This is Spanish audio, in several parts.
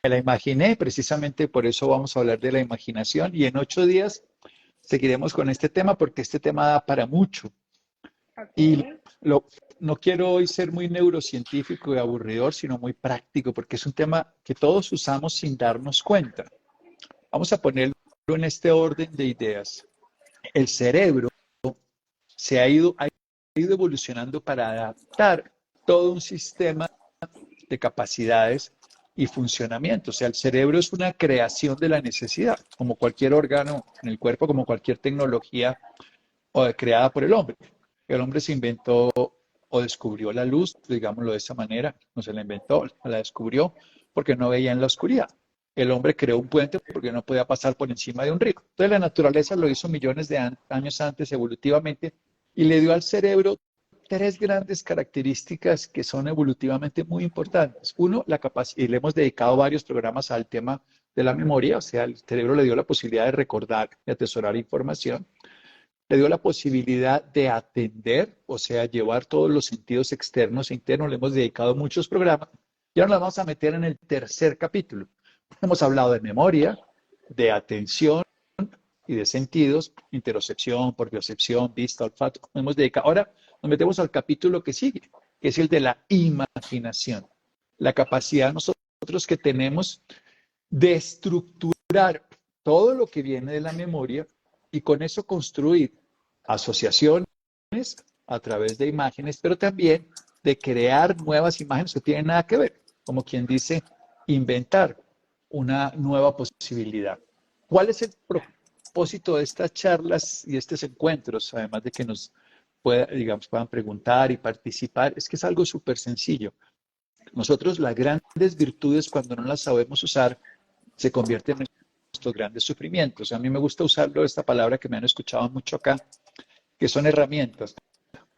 Me la imaginé, precisamente por eso vamos a hablar de la imaginación y en 8 días seguiremos con este tema porque este tema da para mucho. Ok, Y lo, no quiero hoy ser muy neurocientífico y aburridor, sino muy práctico porque es un tema que todos usamos sin darnos cuenta. Vamos a ponerlo en este orden de ideas. El cerebro ha ido evolucionando para adaptar todo un sistema de capacidades y funcionamiento. O sea, el cerebro es una creación de la necesidad, como cualquier órgano en el cuerpo, como cualquier tecnología creada por el hombre. El hombre se inventó o descubrió la luz, digámoslo de esa manera, no se la inventó, la descubrió porque no veía en la oscuridad. El hombre creó un puente porque no podía pasar por encima de un río. Entonces la naturaleza lo hizo millones de años antes evolutivamente y le dio al cerebro tres grandes características que son evolutivamente muy importantes. Uno, la capacidad, y le hemos dedicado varios programas al tema de la memoria, o sea, el cerebro le dio la posibilidad de recordar y atesorar información, le dio la posibilidad de atender, o sea, llevar todos los sentidos externos e internos, le hemos dedicado muchos programas, y ahora nos vamos a meter en el tercer capítulo. Hemos hablado de memoria, de atención, y de sentidos, interocepción, propiocepción, vista, olfato. Hemos dedicado. Ahora nos metemos al capítulo que sigue, que es el de la imaginación. La capacidad nosotros que tenemos de estructurar todo lo que viene de la memoria y con eso construir asociaciones a través de imágenes, pero también de crear nuevas imágenes que tienen nada que ver, como quien dice, inventar una nueva posibilidad. ¿Cuál es el propósito de estas charlas y estos encuentros, además de que nos digamos, puedan preguntar y participar? Es que es algo súper sencillo. Nosotros las grandes virtudes, cuando no las sabemos usar, se convierten en nuestros grandes sufrimientos. A mí me gusta usarlo, esta palabra que me han escuchado mucho acá, que son herramientas.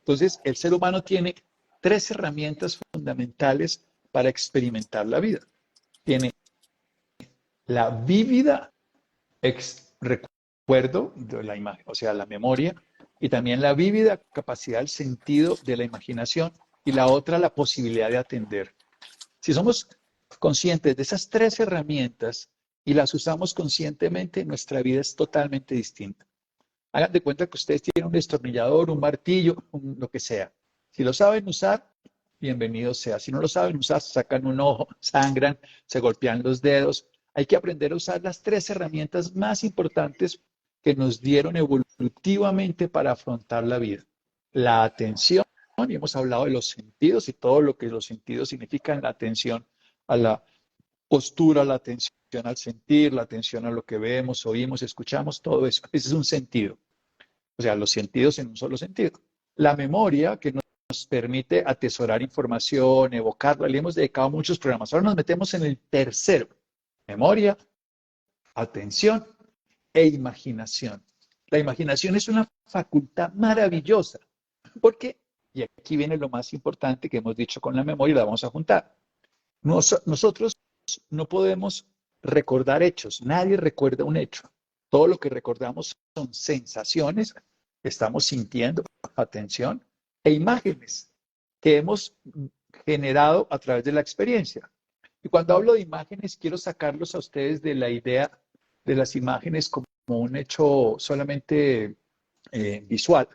Entonces, el ser humano tiene tres herramientas fundamentales para experimentar la vida. Tiene la vívida recuerdo de la imagen, o sea, la memoria, y también la vívida capacidad del sentido de la imaginación, y la otra, la posibilidad de atender. Si somos conscientes de esas tres herramientas y las usamos conscientemente, nuestra vida es totalmente distinta. Hagan de cuenta que ustedes tienen un destornillador, un martillo, lo que sea. Si lo saben usar, bienvenido sea. Si no lo saben usar, se sacan un ojo, sangran, se golpean los dedos. Hay que aprender a usar las tres herramientas más importantes que nos dieron evolutivamente para afrontar la vida. La atención, y hemos hablado de los sentidos y todo lo que los sentidos significan, la atención a la postura, la atención al sentir, la atención a lo que vemos, oímos, escuchamos, todo eso. Ese es un sentido. O sea, los sentidos en un solo sentido. La memoria, que nos permite atesorar información, evocarla, le hemos dedicado muchos programas. Ahora nos metemos en el tercero. Memoria, atención e imaginación. La imaginación es una facultad maravillosa, porque, y aquí viene lo más importante que hemos dicho con la memoria, la vamos a juntar. Nosotros no podemos recordar hechos, nadie recuerda un hecho. Todo lo que recordamos son sensaciones que estamos sintiendo, atención, e imágenes que hemos generado a través de la experiencia. Y cuando hablo de imágenes, quiero sacarlos a ustedes de la idea de las imágenes como un hecho solamente visual.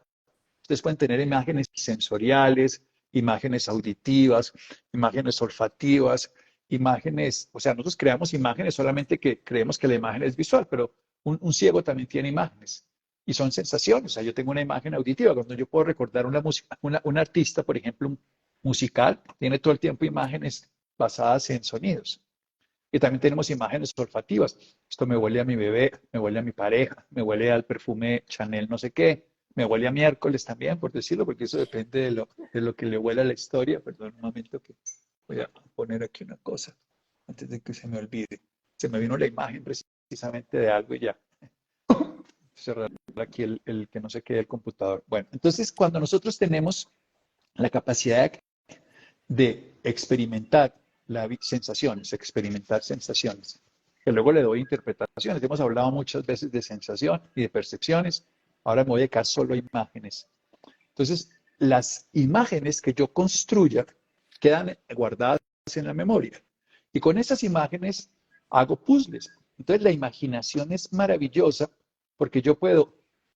Ustedes pueden tener imágenes sensoriales, imágenes auditivas, imágenes olfativas, imágenes, o sea, nosotros creamos imágenes solamente que creemos que la imagen es visual, pero un ciego también tiene imágenes y son sensaciones. O sea, yo tengo una imagen auditiva, cuando yo puedo recordar una música, un artista, por ejemplo, un musical, tiene todo el tiempo imágenes basadas en sonidos. Y también tenemos imágenes olfativas. Esto me huele a mi bebé, me huele a mi pareja, me huele al perfume Chanel no sé qué, me huele a miércoles también, por decirlo, porque eso depende de lo que le huele a la historia. Perdón un momento que voy a poner aquí una cosa antes de que se me olvide. Se me vino la imagen precisamente de algo y ya. Cerrar aquí el que no se quede el computador. Bueno, entonces cuando nosotros tenemos la capacidad de experimentar sensaciones, experimentar sensaciones, que luego le doy interpretaciones. Hemos hablado muchas veces de sensación y de percepciones, ahora me voy a dedicar solo a imágenes. Entonces, las imágenes que yo construya quedan guardadas en la memoria. Y con esas imágenes hago puzzles. Entonces la imaginación es maravillosa porque yo puedo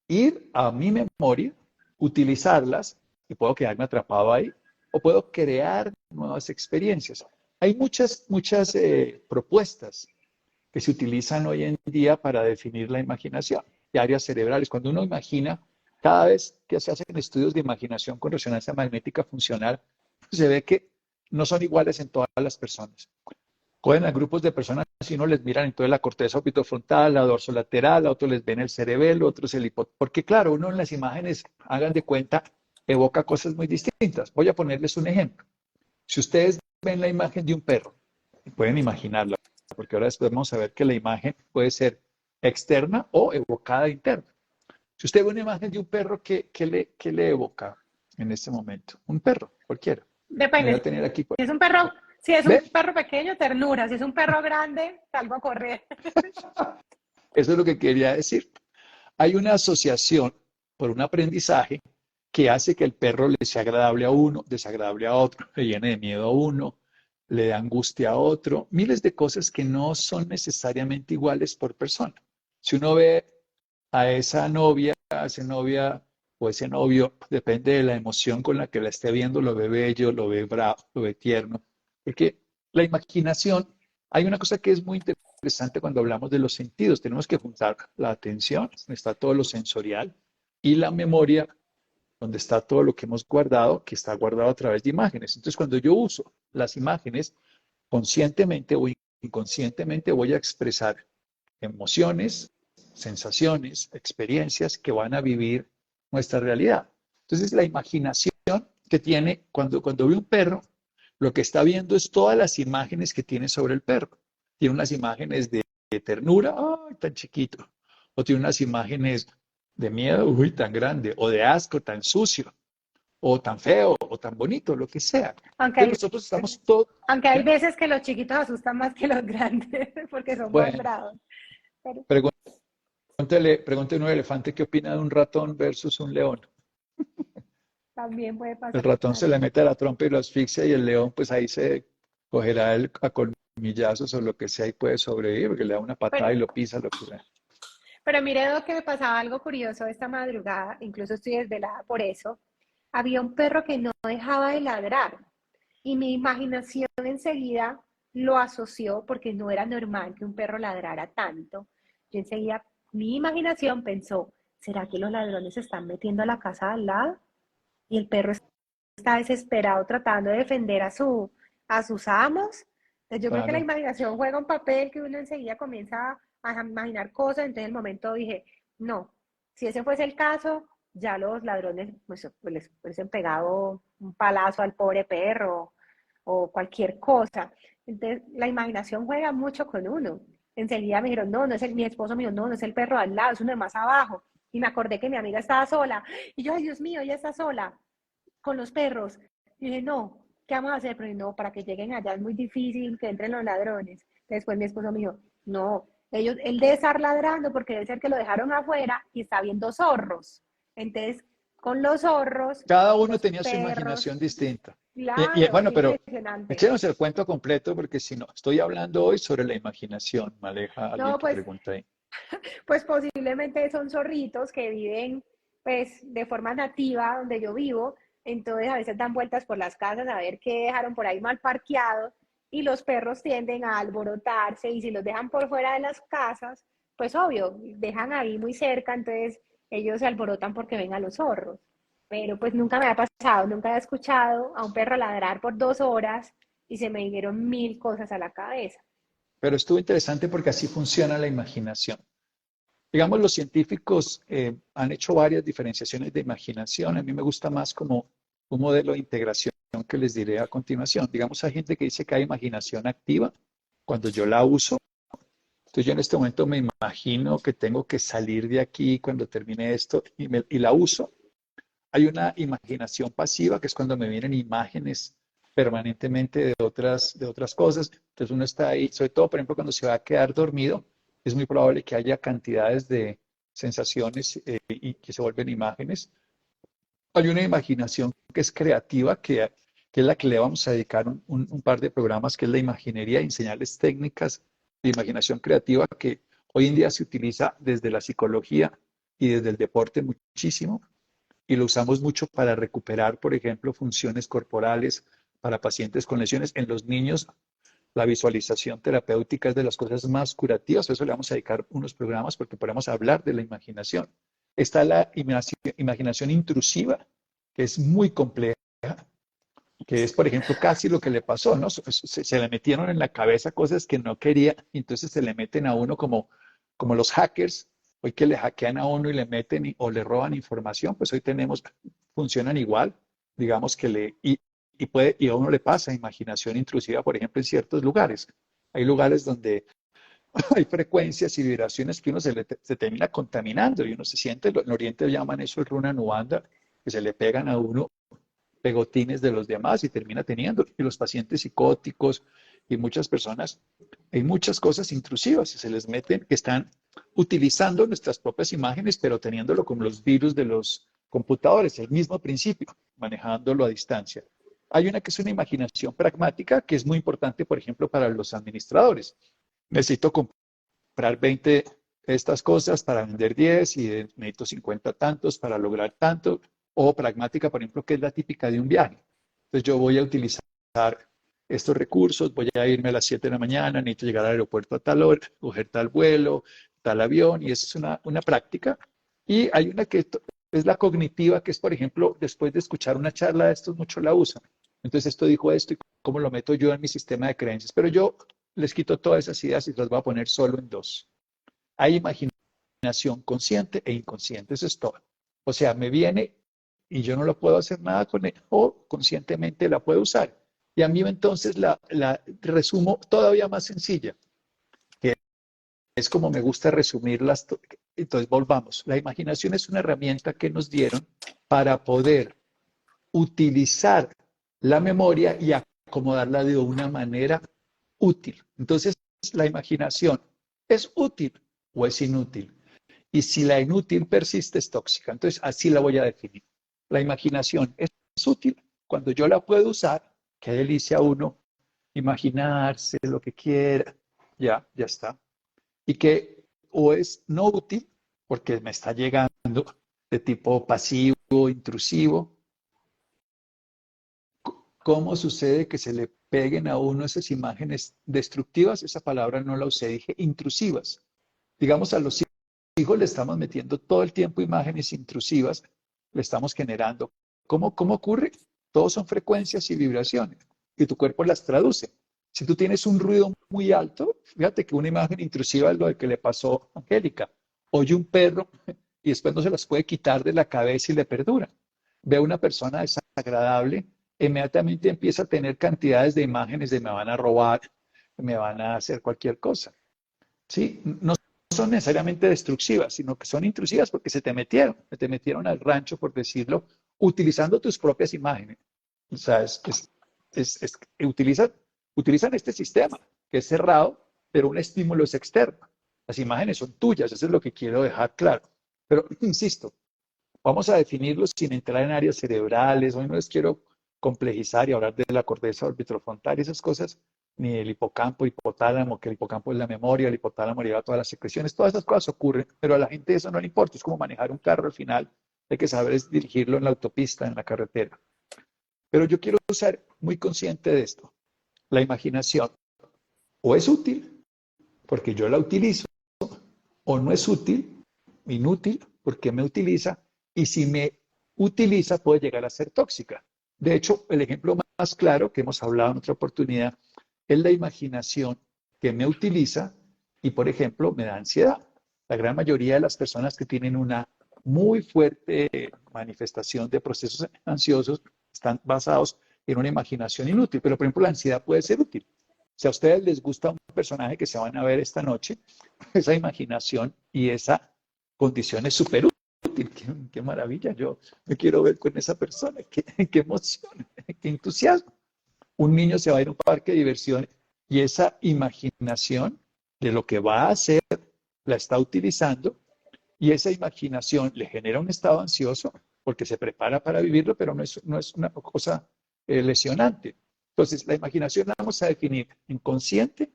ir a mi memoria, utilizarlas y puedo quedarme atrapado ahí o puedo crear nuevas experiencias. Hay muchas propuestas que se utilizan hoy en día para definir la imaginación y áreas cerebrales. Cuando uno imagina, cada vez que se hacen estudios de imaginación con resonancia magnética funcional, se ve que no son iguales en todas las personas. Cogen a grupos de personas y uno les miran entonces la corteza orbitofrontal, la dorsolateral, a otros les ven el cerebelo, otros el hipotálamo. Porque claro, uno en las imágenes, hagan de cuenta, evoca cosas muy distintas. Voy a ponerles un ejemplo. Si ustedes ven la imagen de un perro, pueden imaginarla, porque ahora después vamos a ver que la imagen puede ser externa o evocada interna. Si usted ve una imagen de un perro, ¿qué le evoca en este momento? Un perro, cualquiera. Me voy Depende. a tener aquí. Si es un perro, si es un ¿Ve? perro pequeño, ternura. Si es un perro grande, salgo a correr. Eso es lo que quería decir. Hay una asociación por un aprendizaje que hace que el perro le sea agradable a uno, desagradable a otro, le llene de miedo a uno, le da angustia a otro, miles de cosas que no son necesariamente iguales por persona. Si uno ve a esa novia, a esa novia o ese novio, depende de la emoción con la que la esté viendo, lo ve bello, lo ve bravo, lo ve tierno, porque la imaginación, hay una cosa que es muy interesante cuando hablamos de los sentidos, tenemos que juntar la atención, donde está todo lo sensorial, y la memoria, donde está todo lo que hemos guardado, que está guardado a través de imágenes. Entonces, cuando yo uso las imágenes, conscientemente o inconscientemente voy a expresar emociones, sensaciones, experiencias que van a vivir nuestra realidad. Entonces, la imaginación que tiene, cuando ve un perro, lo que está viendo es todas las imágenes que tiene sobre el perro. Tiene unas imágenes de ternura, ¡ay, tan chiquito! O tiene unas imágenes de miedo, ¡uy, tan grande! O de asco, tan sucio, o tan feo, o tan bonito, lo que sea. Aunque Entonces hay, nosotros estamos todos, aunque hay ¿eh? veces que los chiquitos asustan más que los grandes, porque son más Bueno, bravos. Pero pregúntele a un elefante qué opina de un ratón versus un león. también puede El pasar ratón se le eso. mete a la trompa y lo asfixia y el león pues ahí se cogerá el, a colmillazos o lo que sea y puede sobrevivir porque le da una patada Pero, y lo pisa, lo que sea. pero mire, Edo, que me pasaba algo curioso esta madrugada, incluso estoy desvelada por eso. Había un perro que no dejaba de ladrar y mi imaginación enseguida lo asoció porque no era normal que un perro ladrara tanto. Yo enseguida, mi imaginación pensó, ¿será que los ladrones se están metiendo a la casa al lado? Y el perro está desesperado tratando de defender a sus amos. Entonces, yo creo que la Claro. imaginación juega un papel que uno enseguida comienza a imaginar cosas. Entonces, en el momento dije, no, si ese fuese el caso, ya los ladrones pues les hubiesen pegado un palazo al pobre perro o cualquier cosa. Entonces, la imaginación juega mucho con uno. Enseguida me dijeron, no, no es mi esposo mío, no, no es el perro de al lado, es uno de más abajo. Y me acordé que mi amiga estaba sola. Y yo, ay, Dios mío, ella está sola con los perros. Y dije, no, ¿qué vamos a hacer? Pero no, para que lleguen allá es muy difícil que entren los ladrones. Después mi esposo me dijo, no, él debe estar ladrando porque debe ser que lo dejaron afuera y está viendo zorros. Entonces, con los zorros, Cada uno los tenía su perros, imaginación distinta. claro, es Bueno, pero impresionante. echemos el cuento completo porque si no, estoy hablando hoy sobre la imaginación. Me aleja alguien No, que pues, pregunta ahí. pues posiblemente son zorritos que viven pues de forma nativa donde yo vivo, entonces a veces dan vueltas por las casas a ver qué dejaron por ahí mal parqueado y los perros tienden a alborotarse y si los dejan por fuera de las casas, pues obvio, dejan ahí muy cerca, entonces ellos se alborotan porque ven a los zorros. Pero pues nunca me ha pasado, nunca he escuchado a un perro ladrar por 2 horas y se me vinieron mil cosas a la cabeza. Pero estuvo interesante porque así funciona la imaginación. Digamos, los científicos han hecho varias diferenciaciones de imaginación. A mí me gusta más como un modelo de integración que les diré a continuación. Digamos, hay gente que dice que hay imaginación activa cuando yo la uso. Entonces yo en este momento me imagino que tengo que salir de aquí cuando termine esto y la uso. Hay una imaginación pasiva, que es cuando me vienen imágenes permanentemente de otras cosas. Entonces uno está ahí, sobre todo, por ejemplo, cuando se va a quedar dormido, es muy probable que haya cantidades de sensaciones y que se vuelven imágenes. Hay una imaginación que es creativa, que es la que le vamos a dedicar un par de programas, que es la imaginería y enseñarles técnicas de imaginación creativa que hoy en día se utiliza desde la psicología y desde el deporte muchísimo, y lo usamos mucho para recuperar, por ejemplo, funciones corporales para pacientes con lesiones. En los niños, la visualización terapéutica es de las cosas más curativas, por eso le vamos a dedicar unos programas porque podemos hablar de la imaginación. Está la imaginación intrusiva, que es muy compleja, que es, por ejemplo, casi lo que le pasó, ¿no? Se le metieron en la cabeza cosas que no quería, y entonces se le meten a uno como los hackers, hoy que le hackean a uno y le meten o le roban información, pues hoy funcionan igual, digamos que y a uno le pasa imaginación intrusiva, por ejemplo, en ciertos lugares. Hay lugares donde hay frecuencias y vibraciones que uno se termina contaminando y uno se siente, en Oriente llaman eso el runa nuanda, que se le pegan a uno pegotines de los demás y termina teniendo. Y los pacientes psicóticos y muchas personas, hay muchas cosas intrusivas que se les meten, que están utilizando nuestras propias imágenes, pero teniéndolo como los virus de los computadores, el mismo principio, manejándolo a distancia. Hay una que es una imaginación pragmática, que es muy importante, por ejemplo, para los administradores. Necesito comprar 20 estas cosas para vender 10 y necesito 50 tantos para lograr tanto, o pragmática, por ejemplo, que es la típica de un viaje. Entonces yo voy a utilizar estos recursos, voy a irme a las 7 de la mañana, necesito llegar al aeropuerto a tal hora, coger tal vuelo, tal avión, y esa es una práctica. Y hay una que es la cognitiva, que es, por ejemplo, después de escuchar una charla de estos, muchos la usan. Entonces esto dijo esto y cómo lo meto yo en mi sistema de creencias. Pero yo les quito todas esas ideas y las voy a poner solo en dos. Hay imaginación consciente e inconsciente, eso es todo. O sea, me viene y yo no lo puedo hacer nada con él, o conscientemente la puedo usar. Y a mí entonces la resumo todavía más sencilla, que es como me gusta resumirlas. Entonces volvamos. La imaginación es una herramienta que nos dieron para poder utilizar la memoria y acomodarla de una manera útil. Entonces, la imaginación es útil o es inútil. Y si la inútil persiste, es tóxica. Entonces, así la voy a definir. La imaginación es útil cuando yo la puedo usar. Qué delicia uno imaginarse lo que quiera. Ya está. Y que o es no útil porque me está llegando de tipo pasivo, intrusivo. ¿Cómo sucede que se le peguen a uno esas imágenes destructivas? Esa palabra no la usé, dije intrusivas. Digamos, a los hijos le estamos metiendo todo el tiempo imágenes intrusivas, le estamos generando. ¿Cómo ocurre? Todos son frecuencias y vibraciones y tu cuerpo las traduce. Si tú tienes un ruido muy alto, fíjate que una imagen intrusiva es lo que le pasó a Angélica. Oye un perro y después no se las puede quitar de la cabeza y le perdura. Ve a una persona desagradable, inmediatamente empieza a tener cantidades de imágenes de me van a robar, me van a hacer cualquier cosa. ¿Sí? No son necesariamente destructivas, sino que son intrusivas porque te metieron al rancho, por decirlo, utilizando tus propias imágenes. O sea, utilizan este sistema que es cerrado, pero un estímulo es externo. Las imágenes son tuyas, eso es lo que quiero dejar claro. Pero, insisto, vamos a definirlo sin entrar en áreas cerebrales. Hoy no les quiero complejizar y hablar de la corteza orbitrofrontal y esas cosas, ni el hipocampo, hipotálamo, que el hipocampo es la memoria, el hipotálamo lleva todas las secreciones, todas esas cosas ocurren, pero a la gente eso no le importa, es como manejar un carro al final, hay que saber es dirigirlo en la autopista, en la carretera. Pero yo quiero ser muy consciente de esto. La imaginación o es útil, porque yo la utilizo, o no es útil, inútil, porque me utiliza, y si me utiliza puede llegar a ser tóxica. De hecho, el ejemplo más claro que hemos hablado en otra oportunidad es la imaginación que me utiliza y, por ejemplo, me da ansiedad. La gran mayoría de las personas que tienen una muy fuerte manifestación de procesos ansiosos están basados en una imaginación inútil, pero por ejemplo la ansiedad puede ser útil. Si a ustedes les gusta un personaje que se van a ver esta noche, esa imaginación y esa condición es súper útil. Qué maravilla, yo me quiero ver con esa persona, qué emoción, qué entusiasmo. Un niño se va a ir a un parque de diversiones y esa imaginación de lo que va a hacer la está utilizando y esa imaginación le genera un estado ansioso porque se prepara para vivirlo, pero no es una cosa lesionante. Entonces, la imaginación la vamos a definir en consciente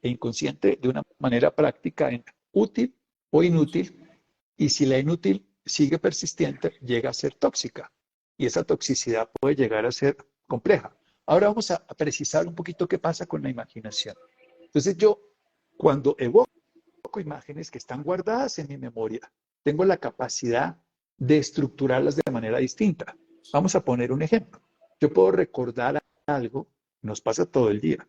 e inconsciente de una manera práctica en útil o inútil, y si la inútil sigue persistente, llega a ser tóxica, y esa toxicidad puede llegar a ser compleja. Ahora vamos a precisar un poquito qué pasa con la imaginación. Entonces yo, cuando evoco imágenes que están guardadas en mi memoria, tengo la capacidad de estructurarlas de manera distinta. Vamos a poner un ejemplo. Yo puedo recordar algo, nos pasa todo el día.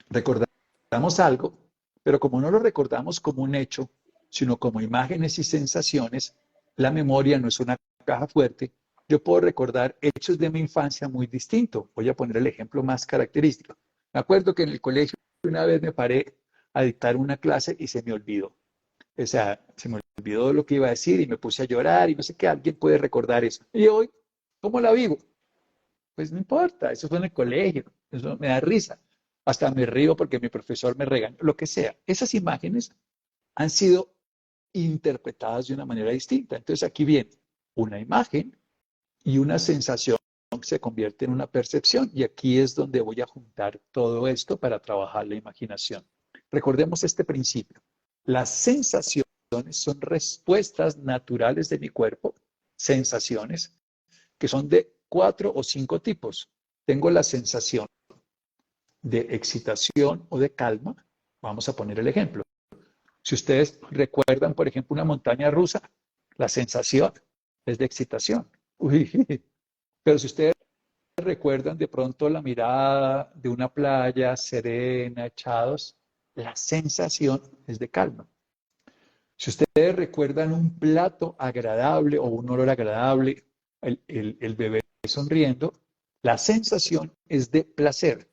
Recordamos algo, pero como no lo recordamos como un hecho, sino como imágenes y sensaciones, la memoria no es una caja fuerte. Yo puedo recordar hechos de mi infancia muy distintos. Voy a poner el ejemplo más característico. Me acuerdo que en el colegio una vez me paré a dictar una clase y se me olvidó. O sea, se me olvidó lo que iba a decir y me puse a llorar y no sé qué, alguien puede recordar eso. Y hoy, ¿cómo la vivo? Pues no importa, eso fue en el colegio, eso me da risa. Hasta me río porque mi profesor me regañó, lo que sea. Esas imágenes han sido interpretadas de una manera distinta. Entonces aquí viene una imagen y una sensación que se convierte en una percepción. Y aquí es donde voy a juntar todo esto para trabajar la imaginación. Recordemos este principio. Las sensaciones son respuestas naturales de mi cuerpo, sensaciones que son de 4 o 5 tipos. Tengo la sensación de excitación o de calma. Vamos a poner el ejemplo. Si ustedes recuerdan, por ejemplo, una montaña rusa, la sensación es de excitación. Uy. Pero si ustedes recuerdan de pronto la mirada de una playa serena, echados, la sensación es de calma. Si ustedes recuerdan un plato agradable o un olor agradable, el bebé sonriendo, la sensación es de placer.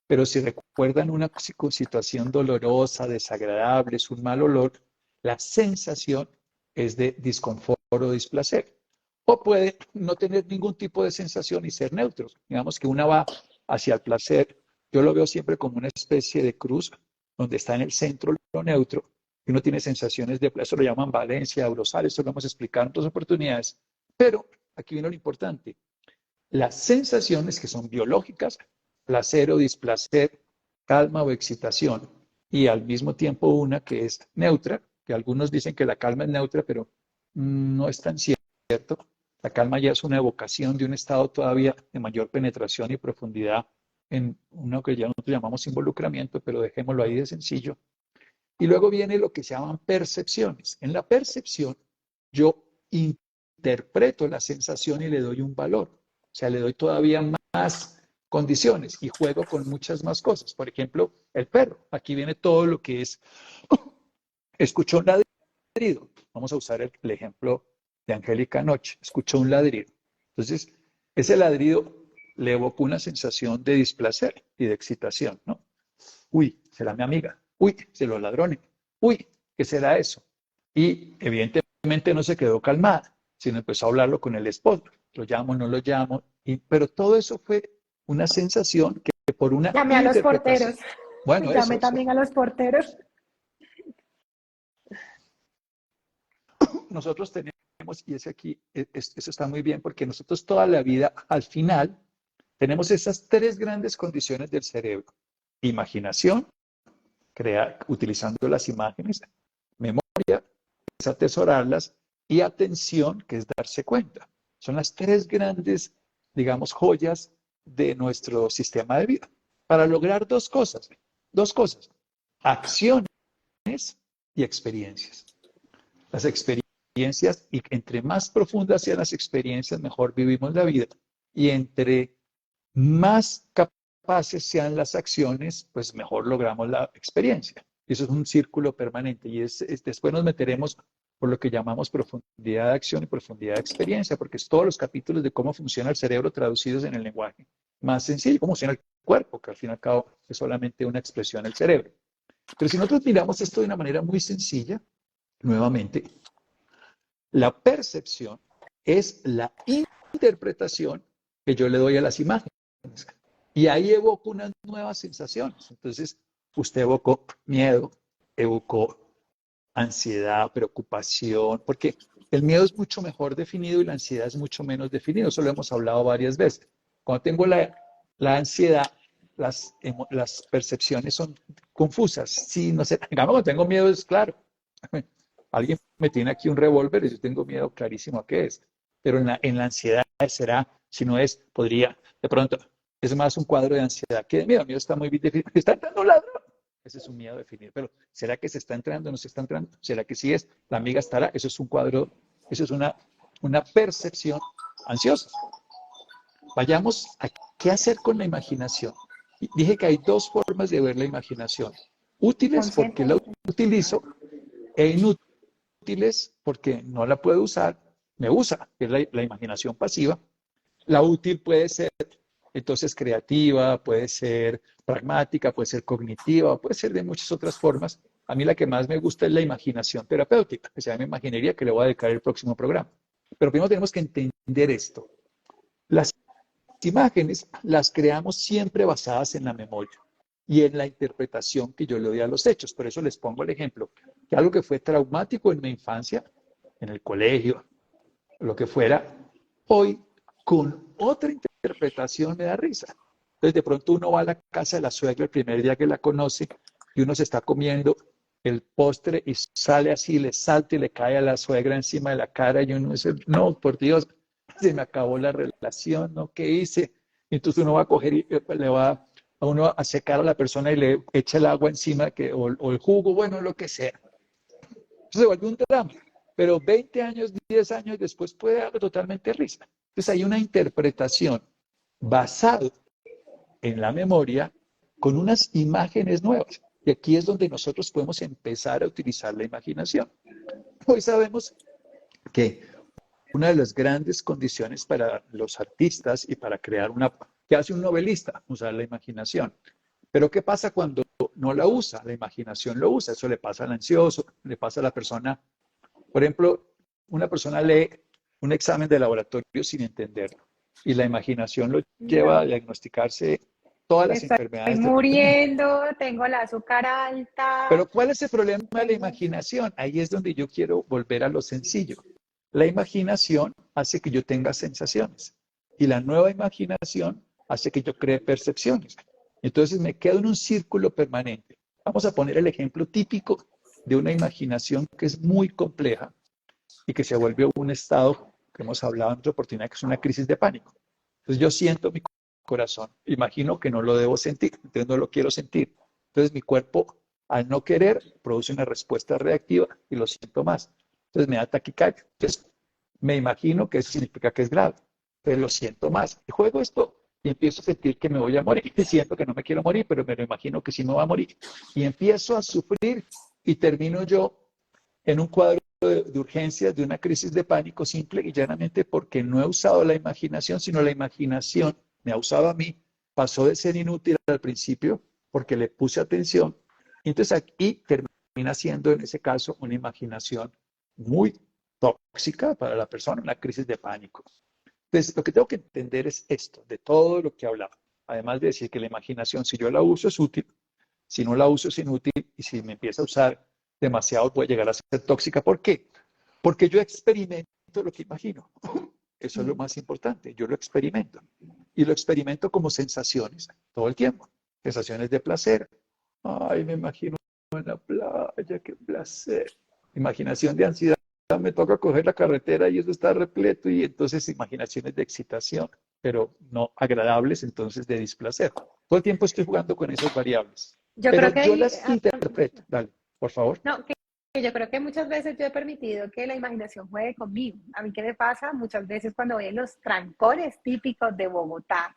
Pero si recuerdan una situación dolorosa, desagradable, es un mal olor, la sensación es de disconfort o displacer. O puede no tener ningún tipo de sensación y ser neutro. Digamos que una va hacia el placer. Yo lo veo siempre como una especie de cruz donde está en el centro lo neutro y uno tiene sensaciones de placer. Eso lo llaman valencia, aurosal. Esto lo hemos explicado en otras oportunidades. Pero aquí viene lo importante. Las sensaciones que son biológicas, placer o displacer, calma o excitación, y al mismo tiempo una que es neutra, que algunos dicen que la calma es neutra, pero no es tan cierto. La calma ya es una evocación de un estado todavía de mayor penetración y profundidad en uno que ya nosotros llamamos involucramiento, pero dejémoslo ahí de sencillo. Y luego viene lo que se llaman percepciones. En la percepción, yo interpreto la sensación y le doy un valor. O sea, le doy todavía más condiciones y juego con muchas más cosas. Por ejemplo, el perro. Aquí viene todo lo que es, escuchó un ladrido. Vamos a usar el ejemplo de Angélica anoche. Escuchó un ladrido. Entonces, ese ladrido le evocó una sensación de displacer y de excitación, ¿no? Uy, será mi amiga. Uy, se los ladrones. Uy, ¿qué será eso? Y evidentemente no se quedó calmada, sino empezó a hablarlo con el esposo. Lo llamo, no lo llamo. Pero todo eso fue una sensación que por una Llamé a los interpretación. porteros. Bueno, Llamé eso. también a los porteros. Nosotros tenemos, y ese aquí, eso está muy bien, porque nosotros toda la vida, al final, tenemos esas 3 grandes condiciones del cerebro. Imaginación, utilizando las imágenes, memoria, es atesorarlas, y atención, que es darse cuenta. Son las 3 grandes, digamos, joyas de nuestro sistema de vida. Para lograr dos cosas, acciones y experiencias. Las experiencias, y entre más profundas sean las experiencias, mejor vivimos la vida. Y entre más capaces sean las acciones, pues mejor logramos la experiencia. Eso es un círculo permanente y después nos meteremos por lo que llamamos profundidad de acción y profundidad de experiencia, porque es todos los capítulos de cómo funciona el cerebro traducidos en el lenguaje más sencillo, cómo funciona el cuerpo, que al fin y al cabo es solamente una expresión del cerebro. Pero si nosotros miramos esto de una manera muy sencilla, nuevamente, la percepción es la interpretación que yo le doy a las imágenes. Y ahí evoco unas nuevas sensaciones. Entonces, usted evocó miedo, evocó ansiedad, preocupación, porque el miedo es mucho mejor definido y la ansiedad es mucho menos definido. Eso lo hemos hablado varias veces. Cuando tengo la ansiedad, las percepciones son confusas. Si no sé, digamos, tengo miedo, es claro. Alguien me tiene aquí un revólver y yo tengo miedo clarísimo a qué es. Pero en la ansiedad será, si no es, podría, de pronto, es más un cuadro de ansiedad que de miedo. El miedo está muy bien definido. ¿Está entrando un ladrón? Ese es un miedo definido. Pero ¿será que se está entrando o no se está entrando? ¿Será que sí es? La amiga estará. Eso es un cuadro, eso es una percepción ansiosa. Vayamos a qué hacer con la imaginación. Dije que hay dos formas de ver la imaginación. Útiles porque la Conscientemente. utilizo e inútiles porque no la puedo usar, me usa, que es la imaginación pasiva. La útil puede ser entonces creativa, puede ser pragmática, puede ser cognitiva, puede ser de muchas otras formas. A mí la que más me gusta es la imaginación terapéutica, que se llama imaginería, que le voy a dedicar el próximo programa. Pero primero tenemos que entender esto. Las imágenes las creamos siempre basadas en la memoria y en la interpretación que yo le doy a los hechos. Por eso les pongo el ejemplo, que algo que fue traumático en mi infancia, en el colegio, lo que fuera, hoy con otra interpretación me da risa. Entonces de pronto uno va a la casa de la suegra el primer día que la conoce y uno se está comiendo el postre y sale así, le salta y le cae a la suegra encima de la cara y uno dice, no, por Dios, se me acabó la relación, ¿no? ¿Qué hice? Entonces uno va a coger y le va a uno a secar a la persona y le echa el agua encima o el jugo, bueno, lo que sea. Eso se vuelve un drama. Pero 20 años, 10 años después puede dar totalmente risa. Entonces hay una interpretación basada en la memoria con unas imágenes nuevas. Y aquí es donde nosotros podemos empezar a utilizar la imaginación. Hoy sabemos que una de las grandes condiciones para los artistas y para crear ¿qué hace un novelista? Usar la imaginación. Pero ¿qué pasa cuando no la usa? La imaginación lo usa. Eso le pasa al ansioso, le pasa a la persona. Por ejemplo, una persona lee un examen de laboratorio sin entenderlo y la imaginación lo lleva a No, diagnosticarse todas las estoy enfermedades del mundo. muriendo, tengo el azúcar alta. Pero ¿cuál es el problema de la Tengo... imaginación? Ahí es donde yo quiero volver a lo sencillo. La imaginación hace que yo tenga sensaciones y la nueva imaginación hace que yo cree percepciones. Entonces me quedo en un círculo permanente. Vamos a poner el ejemplo típico de una imaginación que es muy compleja y que se vuelve un estado que hemos hablado en otra oportunidad, que es una crisis de pánico. Entonces yo siento mi corazón, imagino que no lo debo sentir, entonces no lo quiero sentir. Entonces mi cuerpo, al no querer, produce una respuesta reactiva y lo siento más. Entonces me da taquicardia. Entonces me imagino que eso significa que es grave. Entonces lo siento más. Y juego esto y empiezo a sentir que me voy a morir. Y siento que no me quiero morir, pero me lo imagino que sí me voy a morir. Y empiezo a sufrir y termino yo en un cuadro de urgencias, de una crisis de pánico simple y llanamente porque no he usado la imaginación, sino la imaginación me ha usado a mí, pasó de ser inútil al principio porque le puse atención. Y entonces aquí termina siendo en ese caso una imaginación muy tóxica para la persona, una crisis de pánico. Entonces, lo que tengo que entender es esto, de todo lo que hablaba. Además de decir que la imaginación, si yo la uso, es útil, si no la uso, es inútil, y si me empieza a usar demasiado, puede llegar a ser tóxica. ¿Por qué? Porque yo experimento lo que imagino. Eso es lo más importante. Yo lo experimento. Y lo experimento como sensaciones todo el tiempo. Sensaciones de placer. Ay, me imagino en la playa, qué placer. Imaginación de ansiedad. Me toca coger la carretera y eso está repleto. Y entonces imaginaciones de excitación, pero no agradables, entonces de displacer. Todo el tiempo estoy jugando con esas variables. Yo Pero creo que yo hay, las interpreto. Dale, por favor. no, que yo creo que muchas veces yo he permitido que la imaginación juegue conmigo. A mí, ¿qué me pasa? Muchas veces cuando voy en los trancones típicos de Bogotá,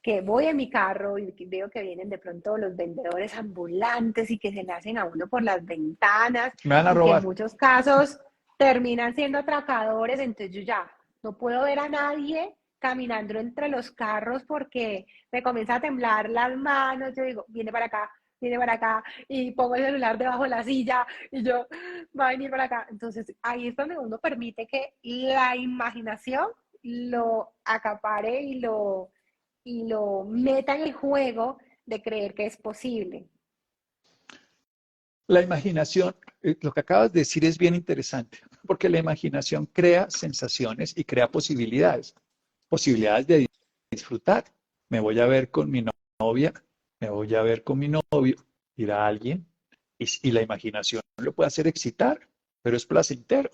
que voy en mi carro y veo que vienen de pronto los vendedores ambulantes y que se le hacen a uno por las ventanas Me van a y que en robar. muchos casos terminan siendo atracadores, entonces yo ya no puedo ver a nadie caminando entre los carros porque me comienza a temblar las manos, yo digo, viene para acá, y pongo el celular debajo de la silla y yo, va a venir para acá. Entonces ahí es donde uno permite que la imaginación lo acapare y lo meta en el juego de creer que es posible. La imaginación, lo que acabas de decir es bien interesante, porque la imaginación crea sensaciones y crea posibilidades. Posibilidades de disfrutar. Me voy a ver con mi novia, me voy a ver con mi novio, ir a alguien, y la imaginación lo puede hacer excitar, pero es placentero.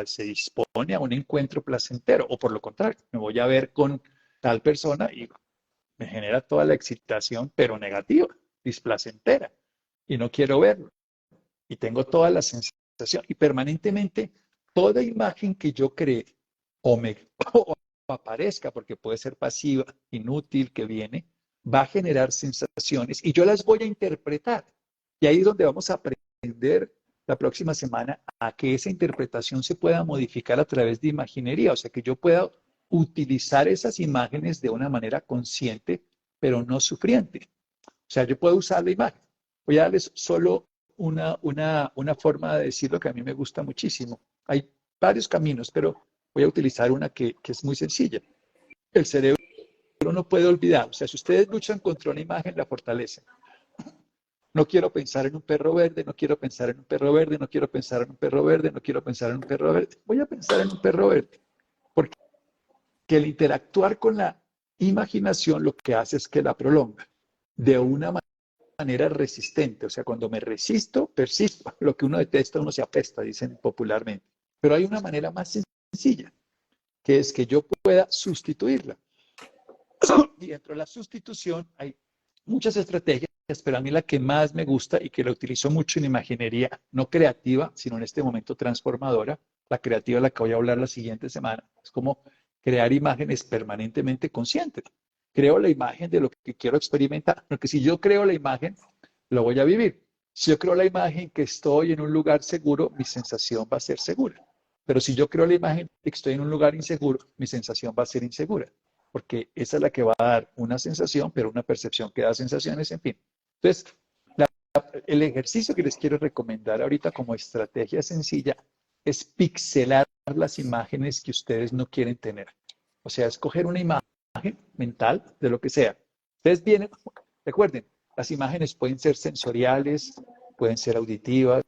Se dispone a un encuentro placentero, o por lo contrario, me voy a ver con tal persona y me genera toda la excitación, pero negativa, displacentera, y no quiero verlo. Y tengo toda la sensación, y permanentemente toda imagen que yo cree o me o aparezca, porque puede ser pasiva, inútil, que viene, va a generar sensaciones y yo las voy a interpretar. Y ahí es donde vamos a aprender la próxima semana a que esa interpretación se pueda modificar a través de imaginería, o sea, que yo pueda utilizar esas imágenes de una manera consciente, pero no sufriente. O sea, yo puedo usar la imagen. Voy a darles solo una forma de decirlo que a mí me gusta muchísimo. Hay varios caminos, pero voy a utilizar una que es muy sencilla. El cerebro no puede olvidar. O sea, si ustedes luchan contra una imagen, la fortalecen. No quiero pensar en un perro verde, no quiero pensar en un perro verde, no quiero pensar en un perro verde, no quiero pensar en un perro verde. Voy a pensar en un perro verde. Porque el interactuar con la imaginación lo que hace es que la prolonga de una manera resistente. O sea, cuando me resisto, persisto. Lo que uno detesta, uno se apesta, dicen popularmente. Pero hay una manera más sencilla, que es que yo pueda sustituirla. Y dentro de la sustitución hay muchas estrategias, pero a mí la que más me gusta y que la utilizo mucho en imaginería, no creativa, sino en este momento transformadora, la creativa de la que voy a hablar la siguiente semana, es como crear imágenes permanentemente conscientes. Creo la imagen de lo que quiero experimentar, porque si yo creo la imagen, lo voy a vivir. Si yo creo la imagen que estoy en un lugar seguro, mi sensación va a ser segura. Pero si yo creo la imagen de que estoy en un lugar inseguro, mi sensación va a ser insegura, porque esa es la que va a dar una sensación, pero una percepción que da sensaciones, en fin. Entonces, el ejercicio que les quiero recomendar ahorita como estrategia sencilla es pixelar las imágenes que ustedes no quieren tener. O sea, escoger una imagen mental de lo que sea. Ustedes vienen, recuerden, las imágenes pueden ser sensoriales, pueden ser auditivas,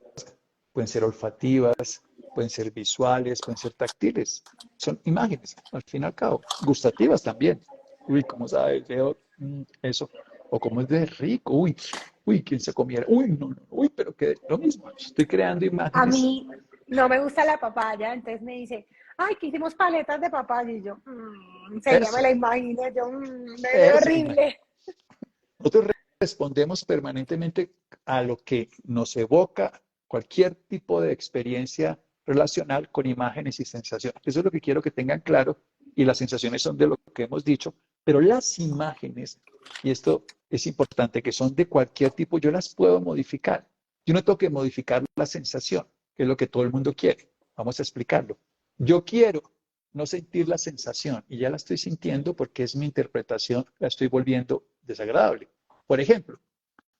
pueden ser olfativas, pueden ser visuales, pueden ser táctiles. Son imágenes, al fin y al cabo. Gustativas también. Uy, ¿cómo sabe? Veo eso. O como es de rico. Uy, ¿quién se comiera? Uy, no, uy, pero que lo mismo. Estoy creando A imágenes. mí no me gusta la papaya, entonces me dice, ay, que hicimos paletas de papaya. Y yo, enseguida me Eso, la imagino, yo, debe ser eso. horrible. Nosotros respondemos permanentemente a lo que nos evoca cualquier tipo de experiencia relacional con imágenes y sensaciones. Eso es lo que quiero que tengan claro y las sensaciones son de lo que hemos dicho, pero las imágenes, y esto es importante, que son de cualquier tipo, yo las puedo modificar. Yo no tengo que modificar la sensación, que es lo que todo el mundo quiere. Vamos a explicarlo. Yo quiero no sentir la sensación y ya la estoy sintiendo porque es mi interpretación, la estoy volviendo desagradable. Por ejemplo,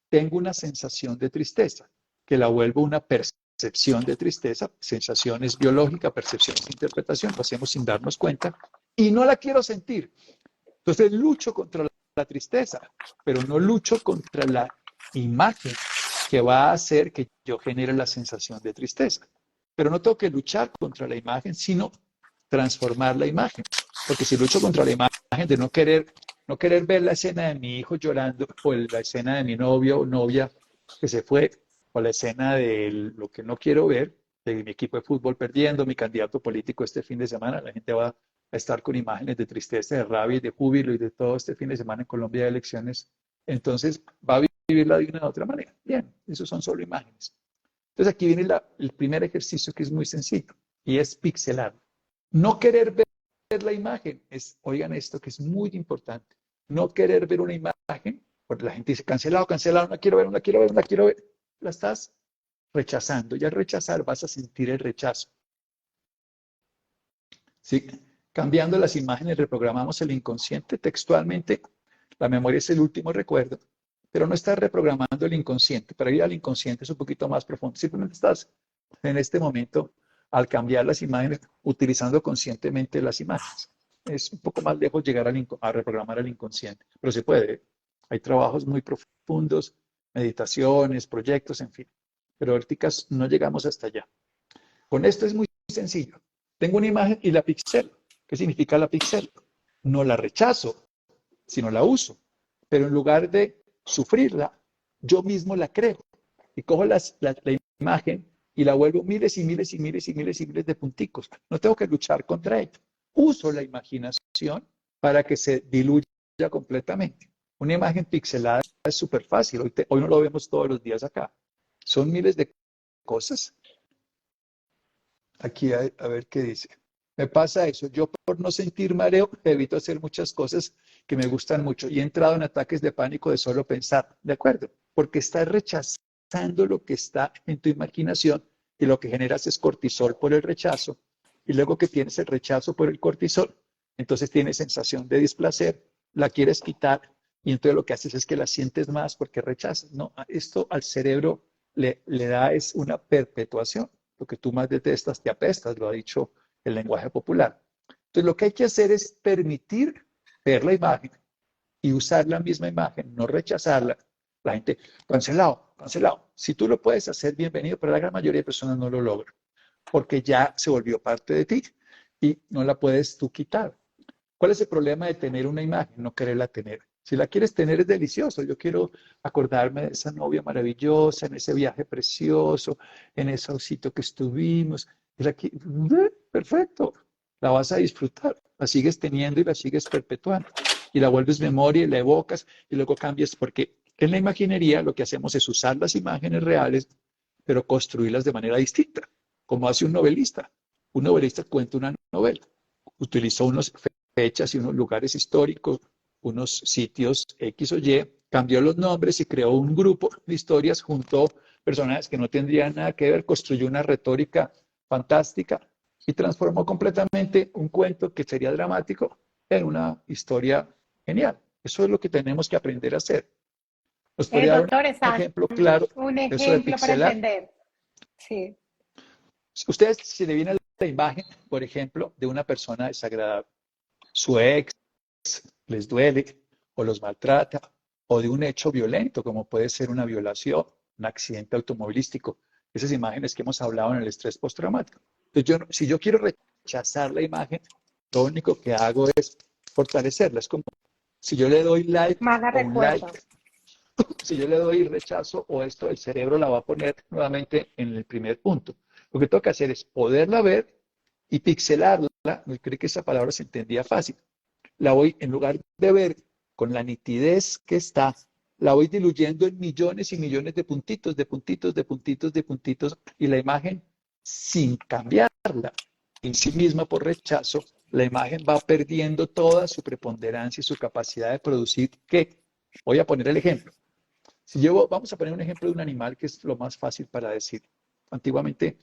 tengo una sensación de tristeza, que la vuelvo una percepción de tristeza. Sensación es biológica, percepción es interpretación, lo hacemos sin darnos cuenta, y no la quiero sentir. Entonces lucho contra la tristeza, pero no lucho contra la imagen que va a hacer que yo genere la sensación de tristeza. Pero no tengo que luchar contra la imagen, sino transformar la imagen. Porque si lucho contra la imagen de no querer ver la escena de mi hijo llorando, o la escena de mi novio o novia que se fue, o la escena de lo que no quiero ver, de mi equipo de fútbol perdiendo, mi candidato político este fin de semana, la gente va a estar con imágenes de tristeza, de rabia y de júbilo y de todo este fin de semana en Colombia de elecciones. Entonces va a vivirla de una u otra manera. Bien, eso son solo imágenes. Entonces aquí viene el primer ejercicio que es muy sencillo y es pixelar. No querer ver la imagen es, oigan esto que es muy importante, no querer ver una imagen, porque la gente dice cancelado, cancelado, no quiero ver, no quiero ver, no quiero ver, la estás rechazando y al rechazar vas a sentir el rechazo. ¿Sí? Cambiando las imágenes reprogramamos el inconsciente textualmente, la memoria es el último recuerdo, pero no estás reprogramando el inconsciente, para ir al inconsciente es un poquito más profundo, simplemente estás en este momento al cambiar las imágenes, utilizando conscientemente las imágenes. Es un poco más lejos llegar a reprogramar el inconsciente, pero se puede. Hay trabajos muy profundos, meditaciones, proyectos, en fin. Pero ahorita no llegamos hasta allá. Con esto es muy sencillo. Tengo una imagen y la pixelo. ¿Qué significa la pixelo? No la rechazo, sino la uso. pero en lugar de sufrirla, yo mismo la creo y cojo la imagen y la vuelvo miles y miles y miles y miles y miles de punticos. No tengo que luchar contra ella. Uso la imaginación para que se diluya completamente. Una imagen pixelada es súper fácil. Hoy no lo vemos todos los días acá. Son miles de cosas. Aquí a ver qué dice. Me pasa eso. Yo por no sentir mareo evito hacer muchas cosas que me gustan mucho y he entrado en ataques de pánico de solo pensar. ¿De acuerdo? Porque estás rechazando lo que está en tu imaginación y lo que generas es cortisol por el rechazo. Y luego que tienes el rechazo por el cortisol, entonces tienes sensación de displacer, la quieres quitar y entonces lo que haces es que la sientes más porque rechazas. No, esto al cerebro le da es una perpetuación. Lo que tú más detestas te apestas, lo ha dicho el lenguaje popular. Entonces lo que hay que hacer es permitir ver la imagen y usar la misma imagen, no rechazarla. La gente, cancelado, cancelado. Si tú lo puedes hacer, bienvenido, pero la gran mayoría de personas no lo logran porque ya se volvió parte de ti y no la puedes tú quitar. ¿Cuál es el problema de tener una imagen? No quererla tener. Si la quieres tener es delicioso. Yo quiero acordarme de esa novia maravillosa, en ese viaje precioso, en ese sitio que estuvimos. Perfecto. La vas a disfrutar. La sigues teniendo y la sigues perpetuando. Y la vuelves memoria y la evocas y luego cambias porque en la imaginería lo que hacemos es usar las imágenes reales, pero construirlas de manera distinta, como hace un novelista. Un novelista cuenta una novela. Utilizó unos fechas y unos lugares históricos, unos sitios X o Y, cambió los nombres y creó un grupo de historias, juntó personajes que no tendrían nada que ver, construyó una retórica fantástica y transformó completamente un cuento que sería dramático en una historia genial. Eso es lo que tenemos que aprender a hacer. ¿Nos podría dar Doctor, un exacto. ejemplo claro Un de eso de ejemplo para pixelar? entender. Sí. Ustedes se le viene la imagen, por ejemplo, de una persona desagradable. Su ex les duele o los maltrata, o de un hecho violento, como puede ser una violación, un accidente automovilístico. Esas imágenes que hemos hablado en el estrés postraumático. Entonces, si yo quiero rechazar la imagen, lo único que hago es fortalecerla. Es como si yo le doy like Más la o un like, recuerdo. si yo le doy rechazo o esto, el cerebro la va a poner nuevamente en el primer punto. Lo que tengo que hacer es poderla ver y pixelarla. No creo que esa palabra se entendía fácil. La voy, en lugar de ver con la nitidez que está, la voy diluyendo en millones y millones de puntitos, de puntitos, de puntitos, de puntitos, y la imagen, sin cambiarla en sí misma por rechazo, la imagen va perdiendo toda su preponderancia y su capacidad de producir. ¿Qué? Voy a poner el ejemplo. Vamos a poner un ejemplo de un animal que es lo más fácil para decir. Antiguamente,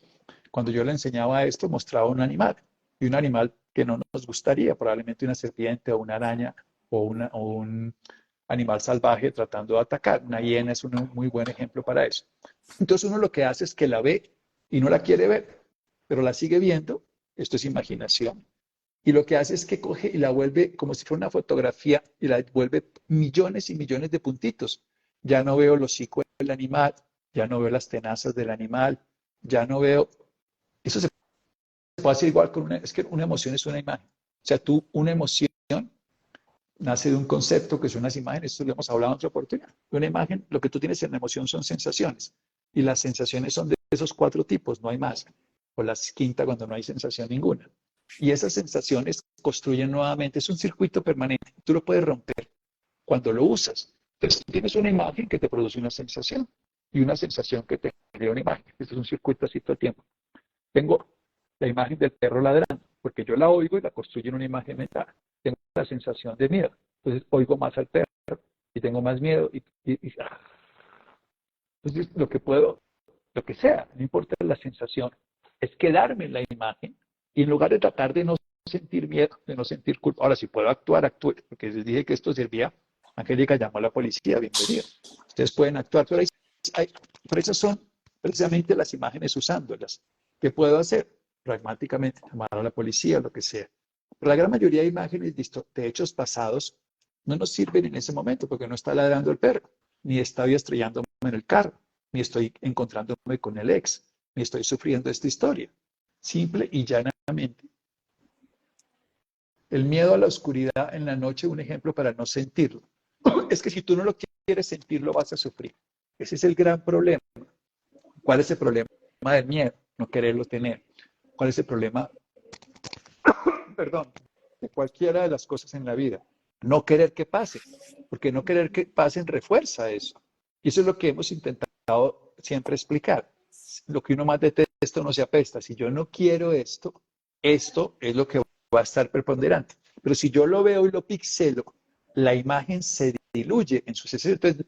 cuando yo le enseñaba esto, mostraba un animal, y un animal que no nos gustaría, probablemente una serpiente o una araña o un animal salvaje tratando de atacar. Una hiena es un muy buen ejemplo para eso. Entonces uno lo que hace es que la ve y no la quiere ver, pero la sigue viendo. Esto es imaginación. Y lo que hace es que coge y la vuelve como si fuera una fotografía y la vuelve millones y millones de puntitos. Ya no veo los hocicos del animal, ya no veo las tenazas del animal, ya no veo. Eso se puede hacer igual con es que una emoción es una imagen. O sea, una emoción nace de un concepto que son las imágenes, esto lo hemos hablado en otra oportunidad. Una imagen, lo que tú tienes en la emoción son sensaciones. Y las sensaciones son de esos 4 tipos, no hay más. O la quinta cuando no hay sensación ninguna. Y esas sensaciones construyen nuevamente, es un circuito permanente. Tú lo puedes romper cuando lo usas. Entonces tienes una imagen que te produce una sensación y una sensación que te crea una imagen. Esto es un circuito así todo el tiempo. Tengo la imagen del perro ladrando, porque yo la oigo y la construyo en una imagen mental. Tengo la sensación de miedo. Entonces oigo más al perro y tengo más miedo. Entonces lo que sea, no importa la sensación, es quedarme en la imagen y en lugar de tratar de no sentir miedo, de no sentir culpa. Ahora, si puedo actuar, actúe, porque les dije que esto servía. Angélica llamó a la policía, bienvenida. Ustedes pueden actuar, pero esas son precisamente las imágenes usándolas. ¿Qué puedo hacer? Pragmáticamente, llamar a la policía, lo que sea. Pero la gran mayoría de imágenes de hechos pasados no nos sirven en ese momento porque no está ladrando el perro, ni está estrellándome en el carro, ni estoy encontrándome con el ex, ni estoy sufriendo esta historia. Simple y llanamente. El miedo a la oscuridad en la noche, un ejemplo para no sentirlo. es que si tú no lo quieres sentir, lo vas a sufrir. Ese es el gran problema. ¿Cuál es el problema del miedo? No quererlo tener. ¿Cuál es el problema, perdón, de cualquiera de las cosas en la vida? No querer que pase, porque no querer que pasen refuerza eso. Y eso es lo que hemos intentado siempre explicar. Lo que uno más detesta no se apesta. Si yo no quiero esto, esto es lo que va a estar preponderante. Pero si yo lo veo y lo pixelo, la imagen se diluye en su esencia. Entonces,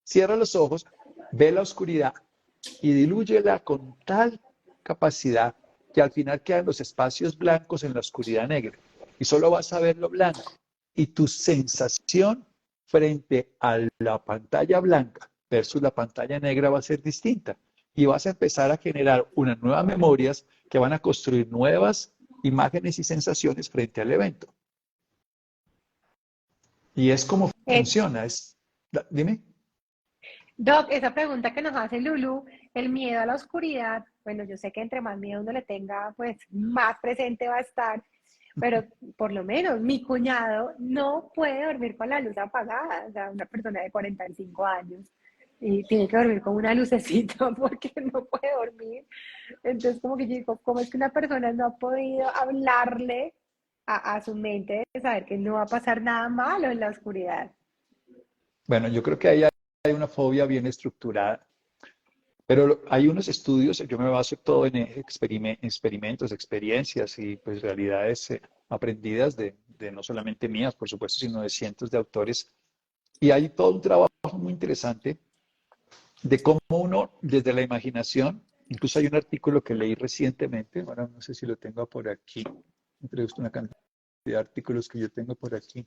cierra los ojos, ve la oscuridad y dilúyela con tal capacidad que al final quedan los espacios blancos en la oscuridad negra. Y solo vas a ver lo blanco. Y tu sensación frente a la pantalla blanca versus la pantalla negra va a ser distinta. Y vas a empezar a generar unas nuevas memorias que van a construir nuevas imágenes y sensaciones frente al evento. Y es como funciona. Dime. Doc, esa pregunta que nos hace Lulu, el miedo a la oscuridad, bueno, yo sé que entre más miedo uno le tenga, pues más presente va a estar, pero por lo menos mi cuñado no puede dormir con la luz apagada, o sea, una persona de 45 años y tiene que dormir con una lucecita porque no puede dormir. Entonces, como que yo digo, ¿cómo es que una persona no ha podido hablarle a su mente de saber que no va a pasar nada malo en la oscuridad? Bueno, yo creo que ahí hay una fobia bien estructurada, pero hay unos estudios, yo me baso todo en experimentos, experiencias y pues realidades aprendidas de no solamente mías, por supuesto, sino de cientos de autores. Y hay todo un trabajo muy interesante de cómo uno, desde la imaginación, incluso hay un artículo que leí recientemente, ahora no sé si lo tengo por aquí, entre una cantidad de artículos que yo tengo por aquí.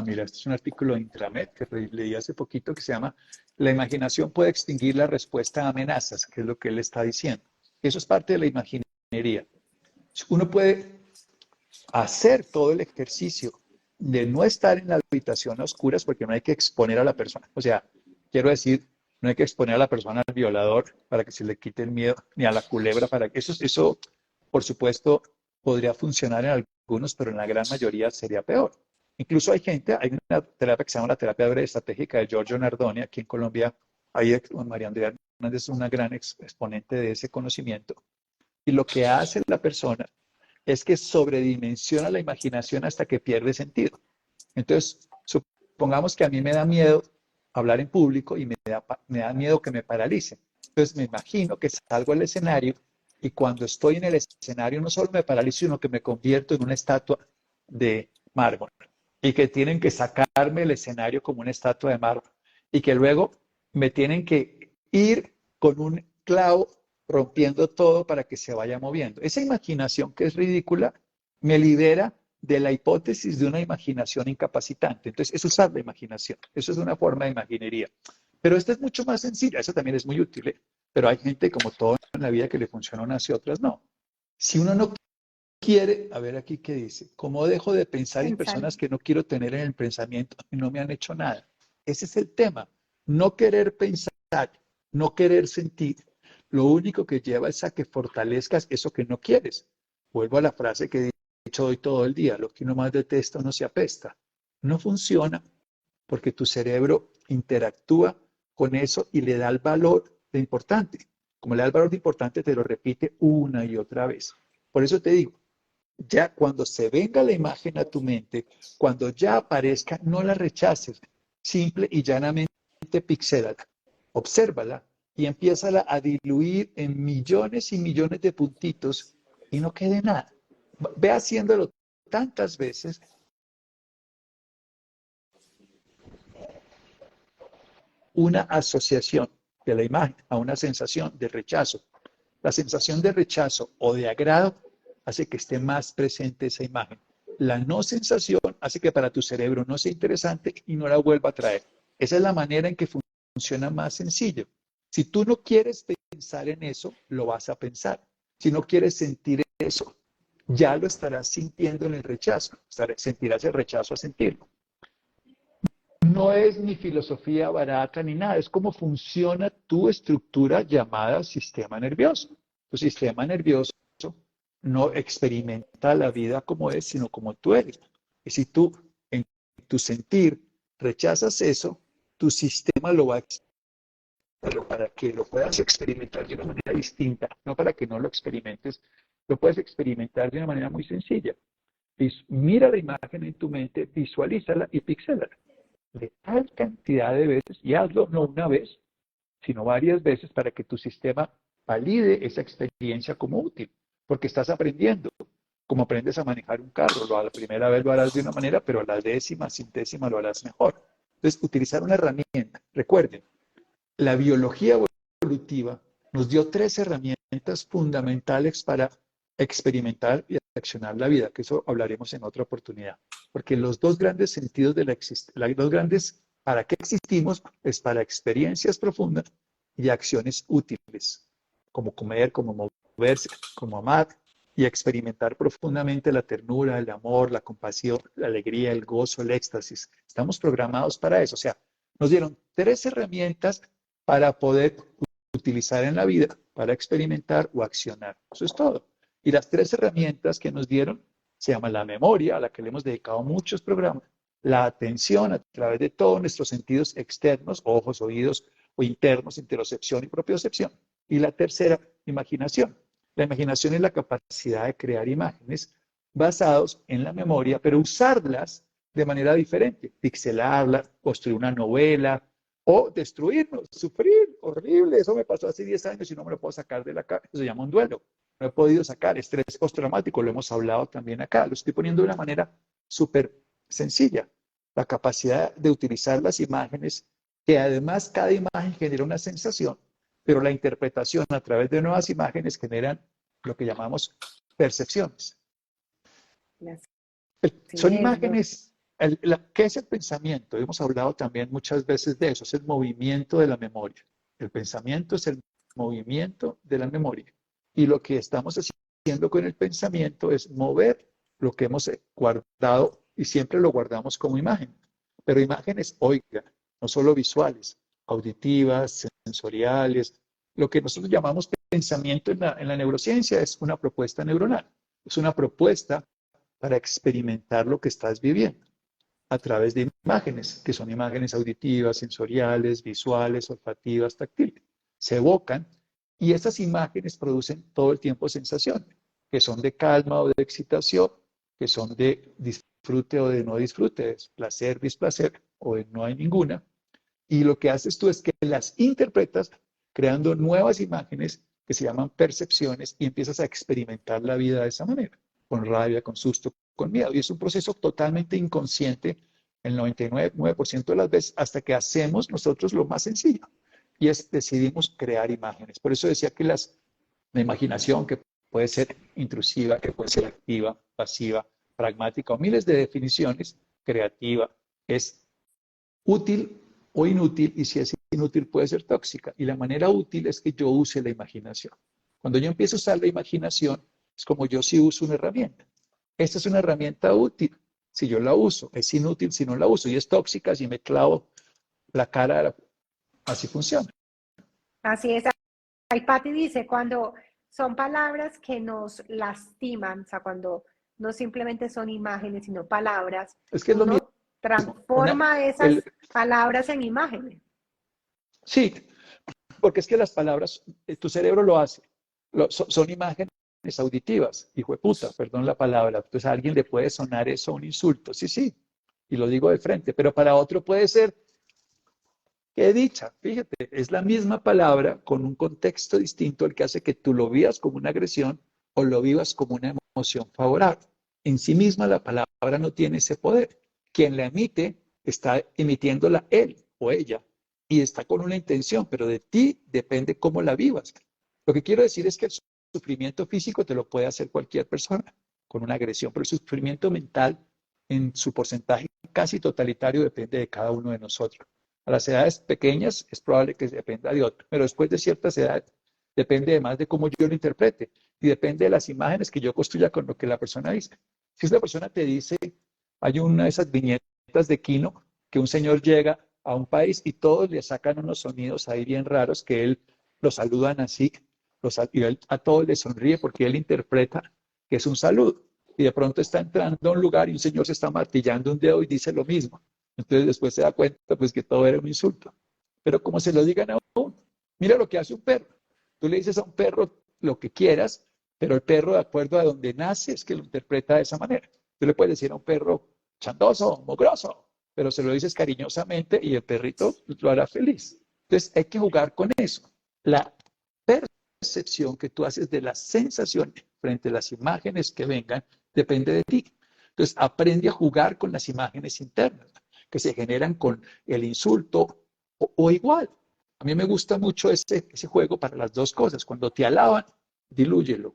Mira, este es un artículo de Intramed que leí hace poquito que se llama La imaginación puede extinguir la respuesta a amenazas, que es lo que él está diciendo. Eso es parte de la imaginería. Uno puede hacer todo el ejercicio de no estar en la habitación a oscuras porque no hay que exponer a la persona. O sea, quiero decir, no hay que exponer a la persona al violador para que se le quite el miedo, ni a la culebra para que eso, por supuesto, podría funcionar en algunos, pero en la gran mayoría sería peor. Incluso hay una terapia que se llama la terapia breve estratégica de Giorgio Nardoni, aquí en Colombia, ahí María Andrea Hernández es una gran exponente de ese conocimiento. Y lo que hace la persona es que sobredimensiona la imaginación hasta que pierde sentido. Entonces, supongamos que a mí me da miedo hablar en público y me da miedo que me paralice. Entonces, me imagino que salgo al escenario y cuando estoy en el escenario no solo me paralizo, sino que me convierto en una estatua de mármol y que tienen que sacarme el escenario como una estatua de mármol y que luego me tienen que ir con un clavo rompiendo todo para que se vaya moviendo. Esa imaginación que es ridícula me libera de la hipótesis de una imaginación incapacitante. Entonces, eso es usar la imaginación. Eso es una forma de imaginería. Pero esta es mucho más sencilla. Eso también es muy útil, ¿eh? Pero hay gente, como todo en la vida, que le funciona unas y otras no. Si uno no quiere, a ver aquí qué dice, ¿cómo dejo de pensar en Pensar. personas que no quiero tener en el pensamiento y no me han hecho nada? Ese es el tema. No querer pensar, no querer sentir, lo único que lleva es a que fortalezcas eso que no quieres. Vuelvo a la frase que he dicho hoy todo el día, lo que uno más detesta no se apesta. No funciona porque tu cerebro interactúa con eso y le da el valor de importante. Como le da el valor de importante, te lo repite una y otra vez. Por eso te digo, ya cuando se venga la imagen a tu mente, cuando ya aparezca, no la rechaces, simple y llanamente pixélala, obsérvala y empiézala a diluir en millones y millones de puntitos y no quede nada. Ve haciéndolo tantas veces. Una asociación de la imagen a una sensación de rechazo. La sensación de rechazo o de agrado hace que esté más presente esa imagen. La no sensación hace que para tu cerebro no sea interesante y no la vuelva a traer. Esa es la manera en que funciona más sencillo. Si tú no quieres pensar en eso, lo vas a pensar. Si no quieres sentir eso, ya lo estarás sintiendo en el rechazo. Sentirás el rechazo a sentirlo. No es ni filosofía barata ni nada, es cómo funciona tu estructura llamada sistema nervioso. Tu sistema nervioso no experimenta la vida como es, sino como tú eres. Y si tú, en tu sentir, rechazas eso, tu sistema lo va a pero para que lo puedas experimentar de una manera distinta, no para que no lo experimentes, lo puedes experimentar de una manera muy sencilla. Mira la imagen en tu mente, visualízala y pixélala de tal cantidad de veces y hazlo no una vez, sino varias veces para que tu sistema valide esa experiencia como útil, porque estás aprendiendo. Como aprendes a manejar un carro, a la primera vez lo harás de una manera, pero a la décima, centésima lo harás mejor. Entonces, utilizar una herramienta. Recuerden, la biología evolutiva nos dio 3 herramientas fundamentales para experimentar y accionar la vida, que eso hablaremos en otra oportunidad. Porque los dos grandes sentidos de los dos grandes para qué existimos es para experiencias profundas y acciones útiles, como comer, como moverse, como amar y experimentar profundamente la ternura, el amor, la compasión, la alegría, el gozo, el éxtasis. Estamos programados para eso. O sea, nos dieron 3 herramientas para poder utilizar en la vida, para experimentar o accionar. Eso es todo. Y las 3 herramientas que nos dieron se llaman la memoria, a la que le hemos dedicado muchos programas, la atención a través de todos nuestros sentidos externos, ojos, oídos, o internos, interocepción y propiocepción. Y la tercera, imaginación. La imaginación es la capacidad de crear imágenes basados en la memoria, pero usarlas de manera diferente, pixelarlas, construir una novela, o destruirnos, sufrir, horrible. Eso me pasó hace 10 años y no me lo puedo sacar de la cabeza. Eso se llama un duelo. No he podido sacar estrés postraumático, lo hemos hablado también acá. Lo estoy poniendo de una manera súper sencilla. La capacidad de utilizar las imágenes, que además cada imagen genera una sensación, pero la interpretación a través de nuevas imágenes generan lo que llamamos percepciones. Son imágenes. ¿Qué es el pensamiento? Hemos hablado también muchas veces de eso, es el movimiento de la memoria. El pensamiento es el movimiento de la memoria. Y lo que estamos haciendo con el pensamiento es mover lo que hemos guardado y siempre lo guardamos como imagen. Pero imágenes, oiga, no solo visuales, auditivas, sensoriales. Lo que nosotros llamamos pensamiento en la neurociencia es una propuesta neuronal. Es una propuesta para experimentar lo que estás viviendo a través de imágenes, que son imágenes auditivas, sensoriales, visuales, olfativas, táctiles. Se evocan y esas imágenes producen todo el tiempo sensaciones, que son de calma o de excitación, que son de disfrute o de no disfrute, de placer, displacer o de no hay ninguna. Y lo que haces tú es que las interpretas creando nuevas imágenes que se llaman percepciones y empiezas a experimentar la vida de esa manera, con rabia, con susto, con miedo. Y es un proceso totalmente inconsciente el 99% de las veces hasta que hacemos nosotros lo más sencillo y es decidimos crear imágenes. Por eso decía que la imaginación, que puede ser intrusiva, que puede ser activa, pasiva, pragmática o miles de definiciones, creativa, es útil o inútil, y si es inútil puede ser tóxica. Y la manera útil es que yo use la imaginación. Cuando yo empiezo a usar la imaginación, es como yo sí uso una herramienta. Esta es una herramienta útil si yo la uso, es inútil si no la uso, y es tóxica si me clavo la cara. Así funciona. Así es. Ahí Patti dice, cuando son palabras que nos lastiman, o sea, cuando no simplemente son imágenes, sino palabras, Es que es lo mismo. uno transforma esas palabras en imágenes. Sí, porque es que las palabras, tu cerebro lo hace, son imágenes auditivas, hijo de puta, perdón la palabra. Entonces a alguien le puede sonar eso un insulto, sí, sí, y lo digo de frente, pero para otro puede ser, qué dicha, fíjate, es la misma palabra con un contexto distinto el que hace que tú lo vivas como una agresión o lo vivas como una emoción favorable. En sí misma la palabra no tiene ese poder. Quien la emite está emitiéndola él o ella y está con una intención, pero de ti depende cómo la vivas. Lo que quiero decir es que el sufrimiento físico te lo puede hacer cualquier persona con una agresión, pero el sufrimiento mental en su porcentaje casi totalitario depende de cada uno de nosotros. A las edades pequeñas es probable que dependa de otro, pero después de ciertas edades depende además de cómo yo lo interprete y depende de las imágenes que yo construya con lo que la persona dice. Si esa persona te dice, hay una de esas viñetas de Kino, que un señor llega a un país y todos le sacan unos sonidos ahí bien raros que él lo saludan así, y él a todos le sonríe porque él interpreta que es un saludo. y de pronto está entrando a un lugar y un señor se está martillando un dedo y dice lo mismo. Entonces después se da cuenta pues que todo era un insulto. Pero como se lo digan a uno, mira lo que hace un perro. Tú le dices a un perro lo que quieras, pero el perro, de acuerdo a donde nace, es que lo interpreta de esa manera. Tú le puedes decir a un perro chandoso, mugroso, pero se lo dices cariñosamente y el perrito lo hará feliz. Entonces hay que jugar con eso. La percepción que tú haces de las sensaciones frente a las imágenes que vengan depende de ti. Entonces aprende a jugar con las imágenes internas que se generan con el insulto o igual. A mí me gusta mucho ese juego para las dos cosas. Cuando te alaban, dilúyelo.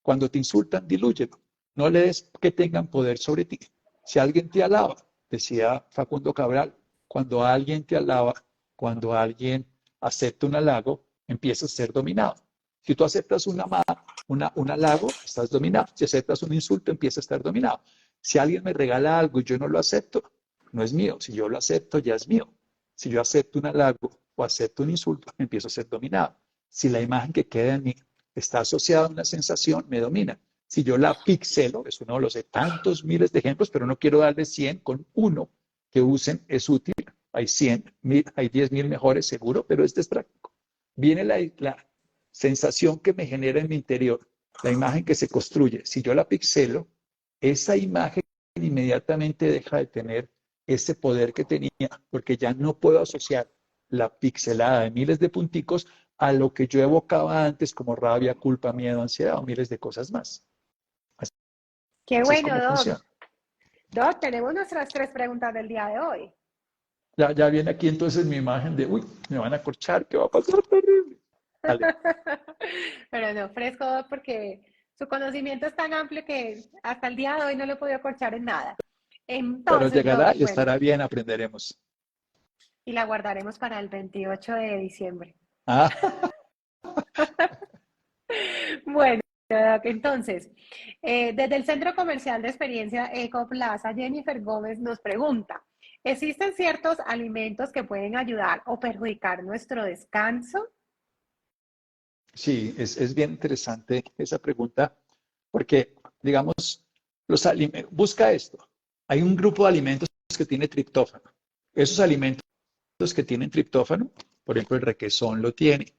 Cuando te insultan, dilúyelo. No le des que tengan poder sobre ti. Si alguien te alaba, decía Facundo Cabral, cuando alguien te alaba, cuando alguien acepta un halago, empiezas a ser dominado. Si tú aceptas un halago, estás dominado. Si aceptas un insulto, empiezas a estar dominado. Si alguien me regala algo y yo no lo acepto, no es mío. Si yo lo acepto, ya es mío. Si yo acepto un halago o acepto un insulto, empiezo a ser dominado. Si la imagen que queda en mí está asociada a una sensación, me domina. Si yo la pixelo, es uno de los de tantos miles de ejemplos, pero no quiero darle 100, con uno que usen es útil. Hay 100.000, hay 10.000 mejores seguro, pero este es práctico. Viene la sensación que me genera en mi interior, la imagen que se construye. Si yo la pixelo, esa imagen inmediatamente deja de tener ese poder que tenía, porque ya no puedo asociar la pixelada de miles de punticos a lo que yo evocaba antes como rabia, culpa, miedo, ansiedad o miles de cosas más. Qué Así es bueno, como Doc. funciona. Doc, tenemos nuestras 3 preguntas del día de hoy. Ya viene aquí entonces mi imagen de, uy, me van a corchar, ¿qué va a pasar? Terrible. Dale. Pero no, fresco, Doc, porque su conocimiento es tan amplio que hasta el día de hoy no le he podido corchar en nada. Pero Entonces, llegará Doc, y bueno, estará bien, aprenderemos. y la guardaremos para el 28 de diciembre. Ah, Bueno, Doc, entonces, desde el Centro Comercial de Experiencia Ecoplaza, Jennifer Gómez nos pregunta, ¿existen ciertos alimentos que pueden ayudar o perjudicar nuestro descanso? sí, es bien interesante esa pregunta porque, digamos, busca esto. Hay un grupo de alimentos que tiene triptófano. Esos alimentos que tienen triptófano, por ejemplo, el requesón lo tiene,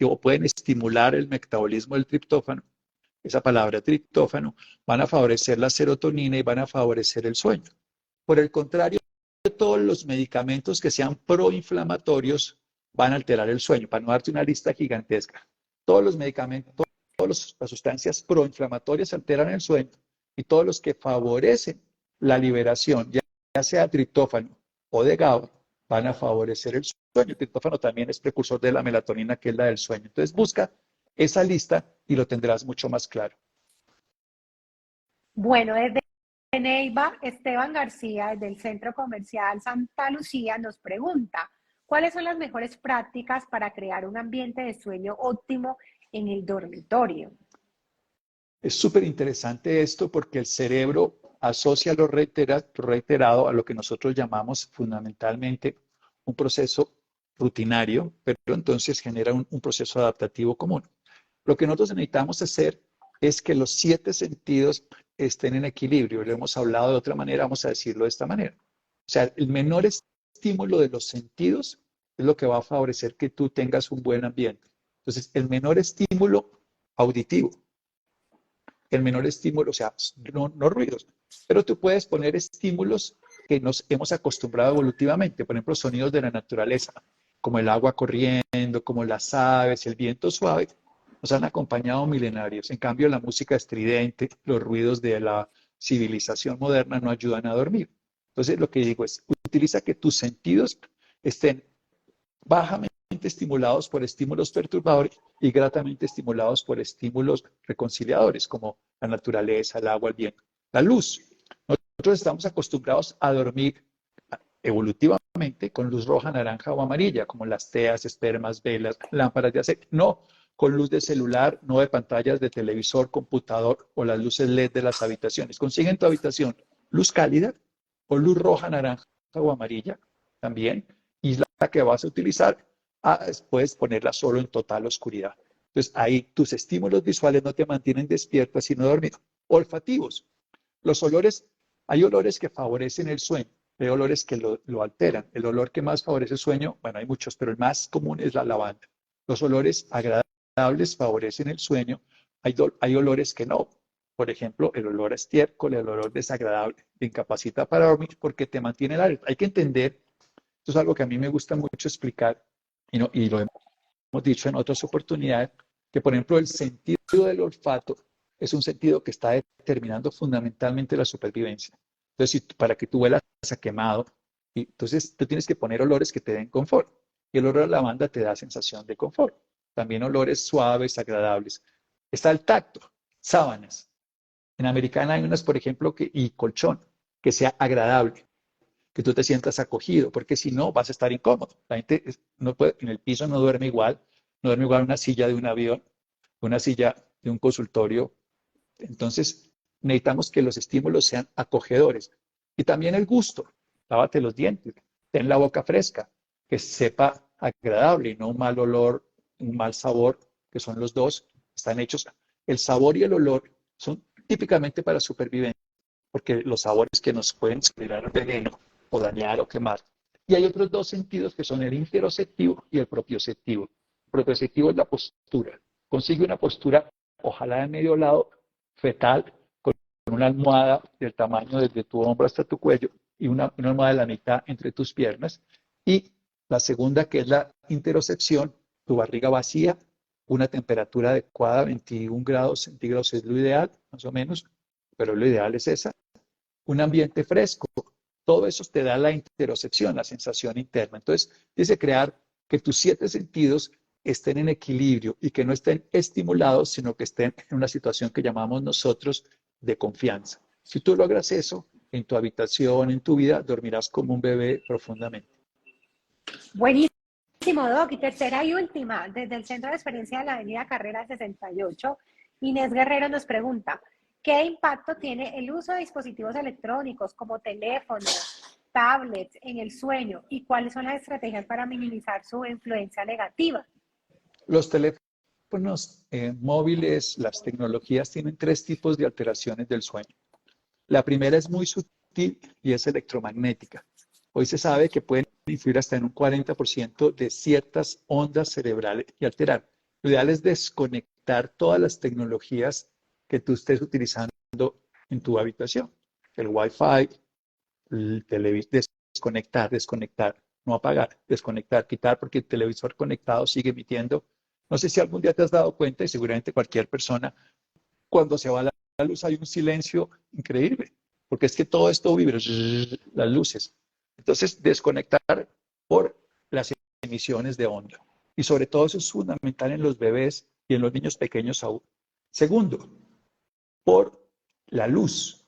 o pueden estimular el metabolismo del triptófano. Esa palabra triptófano van a favorecer la serotonina y van a favorecer el sueño. Por el contrario, todos los medicamentos que sean proinflamatorios van a alterar el sueño. Para no darte una lista gigantesca, todos los medicamentos, todas las sustancias proinflamatorias alteran el sueño y todos los que favorecen la liberación, ya sea triptófano o de GABA, van a favorecer el sueño. El triptófano también es precursor de la melatonina, que es la del sueño. Entonces busca esa lista y lo tendrás mucho más claro. Bueno, desde Neiva, Esteban García, desde el Centro Comercial Santa Lucía, nos pregunta, ¿cuáles son las mejores prácticas para crear un ambiente de sueño óptimo en el dormitorio? Es súper interesante esto porque el cerebro asocia lo reiterado a lo que nosotros llamamos fundamentalmente un proceso rutinario, pero entonces genera un proceso adaptativo común. Lo que nosotros necesitamos hacer es que los 7 sentidos estén en equilibrio. Lo hemos hablado de otra manera, vamos a decirlo de esta manera. O sea, el menor estímulo de los sentidos es lo que va a favorecer que tú tengas un buen ambiente. Entonces, el menor estímulo auditivo, el menor estímulo, o sea, no ruidos, pero tú puedes poner estímulos que nos hemos acostumbrado evolutivamente, por ejemplo, sonidos de la naturaleza, como el agua corriendo, como las aves, el viento suave, nos han acompañado milenarios. En cambio, la música estridente, los ruidos de la civilización moderna no ayudan a dormir. Entonces, lo que digo es, utiliza que tus sentidos estén bajamente estimulados por estímulos perturbadores y gratamente estimulados por estímulos reconciliadores, como la naturaleza, el agua, el viento, la luz. Nosotros estamos acostumbrados a dormir evolutivamente con luz roja, naranja o amarilla, como las teas, espermas, velas, lámparas de aceite. No con luz de celular, no de pantallas de televisor, computador o las luces LED de las habitaciones. Consigue en tu habitación luz cálida o luz roja, naranja o amarilla también, y la que vas a utilizar, puedes ponerla solo en total oscuridad. Entonces ahí tus estímulos visuales no te mantienen despierto, sino dormido. Olfativos. Los olores, hay olores que favorecen el sueño, hay olores que lo alteran. El olor que más favorece el sueño, bueno, hay muchos, pero el más común es la lavanda. Los olores agradables favorecen el sueño, hay olores que no. Por ejemplo, el olor a estiércol, el olor desagradable, te incapacita para dormir porque te mantiene alerta. Hay que entender, esto es algo que a mí me gusta mucho explicar, y lo hemos dicho en otras oportunidades, que por ejemplo el sentido del olfato es un sentido que está determinando fundamentalmente la supervivencia. Entonces, para que tú huelas a quemado, entonces tú tienes que poner olores que te den confort. Y el olor a lavanda te da sensación de confort. También olores suaves, agradables. Está el tacto, sábanas. En Americana hay unas, por ejemplo, y colchón, que sea agradable, que tú te sientas acogido, porque si no vas a estar incómodo. La gente no puede, en el piso no duerme igual, no duerme igual una silla de un avión, una silla de un consultorio. Entonces, necesitamos que los estímulos sean acogedores. Y también el gusto. Lávate los dientes, ten la boca fresca, que sepa agradable y no un mal olor, un mal sabor, que son los dos, están hechos. El sabor y el olor son típicamente para supervivencia, porque los sabores que nos pueden generar veneno o dañar o quemar. Y hay otros dos sentidos que son el interoceptivo y el propioceptivo. El propioceptivo es la postura. Consigue una postura, ojalá de medio lado, fetal, con una almohada del tamaño desde tu hombro hasta tu cuello y una almohada de la mitad entre tus piernas. Y la segunda, que es la interocepción, tu barriga vacía, una temperatura adecuada, 21 grados centígrados es lo ideal, más o menos, pero lo ideal es esa. Un ambiente fresco, todo eso te da la interocepción, la sensación interna. Entonces, dice crear que tus 7 sentidos estén en equilibrio y que no estén estimulados, sino que estén en una situación que llamamos nosotros de confianza. Si tú logras eso en tu habitación, en tu vida, dormirás como un bebé profundamente. Buenísimo, Doc. Y tercera y última, desde el Centro de Experiencia de la Avenida Carrera 68, Inés Guerrero nos pregunta, ¿qué impacto tiene el uso de dispositivos electrónicos como teléfonos, tablets en el sueño y cuáles son las estrategias para minimizar su influencia negativa? Los teléfonos móviles, las tecnologías tienen 3 tipos de alteraciones del sueño. La primera es muy sutil y es electromagnética. Hoy se sabe que pueden influir hasta en un 40% de ciertas ondas cerebrales y alterar. Lo ideal es desconectar todas las tecnologías que tú estés utilizando en tu habitación. El Wi-Fi, el televisor, desconectar, no apagar, desconectar, quitar, porque el televisor conectado sigue emitiendo. No sé si algún día te has dado cuenta, y seguramente cualquier persona, cuando se va la luz hay un silencio increíble, porque es que todo esto vibra, las luces. Entonces, desconectar por las emisiones de onda. Y sobre todo eso es fundamental en los bebés y en los niños pequeños aún. Segundo, por la luz.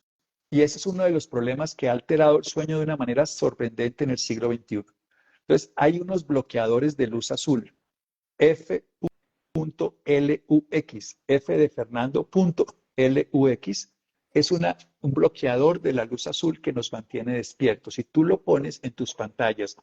Y ese es uno de los problemas que ha alterado el sueño de una manera sorprendente en el siglo XXI. Entonces, hay unos bloqueadores de luz azul, F.LUX, F de Fernando, LUX, es un bloqueador de la luz azul que nos mantiene despiertos. Si tú lo pones en tus pantallas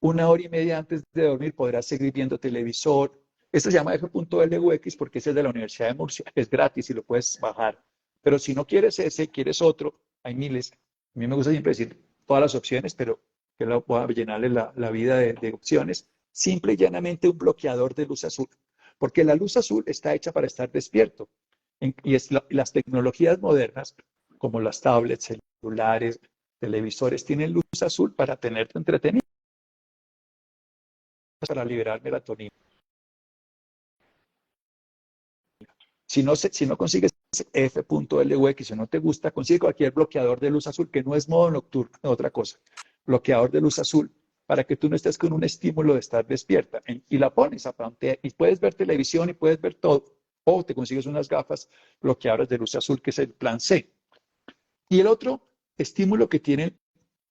1 hora y media antes de dormir, podrás seguir viendo televisor. Esto se llama F.LUX porque ese es de la Universidad de Murcia, es gratis y lo puedes bajar. Pero si no quieres ese, quieres otro, hay miles. A mí me gusta siempre decir todas las opciones, pero que lo voy a llenarle la vida de opciones. Simple y llanamente un bloqueador de luz azul. Porque la luz azul está hecha para estar despierto. Y las tecnologías modernas, como las tablets, celulares, televisores, tienen luz azul para tenerte entretenido, para liberar melatonina. Si no consigues F.LUX, si no te gusta, consigue cualquier bloqueador de luz azul, que no es modo nocturno, es otra cosa. Bloqueador de luz azul, para que tú no estés con un estímulo de estar despierta. Y la pones a pantalla, y puedes ver televisión y puedes ver todo. O te consigues unas gafas bloqueadoras de luz azul, que es el plan C. Y el otro estímulo que tienen,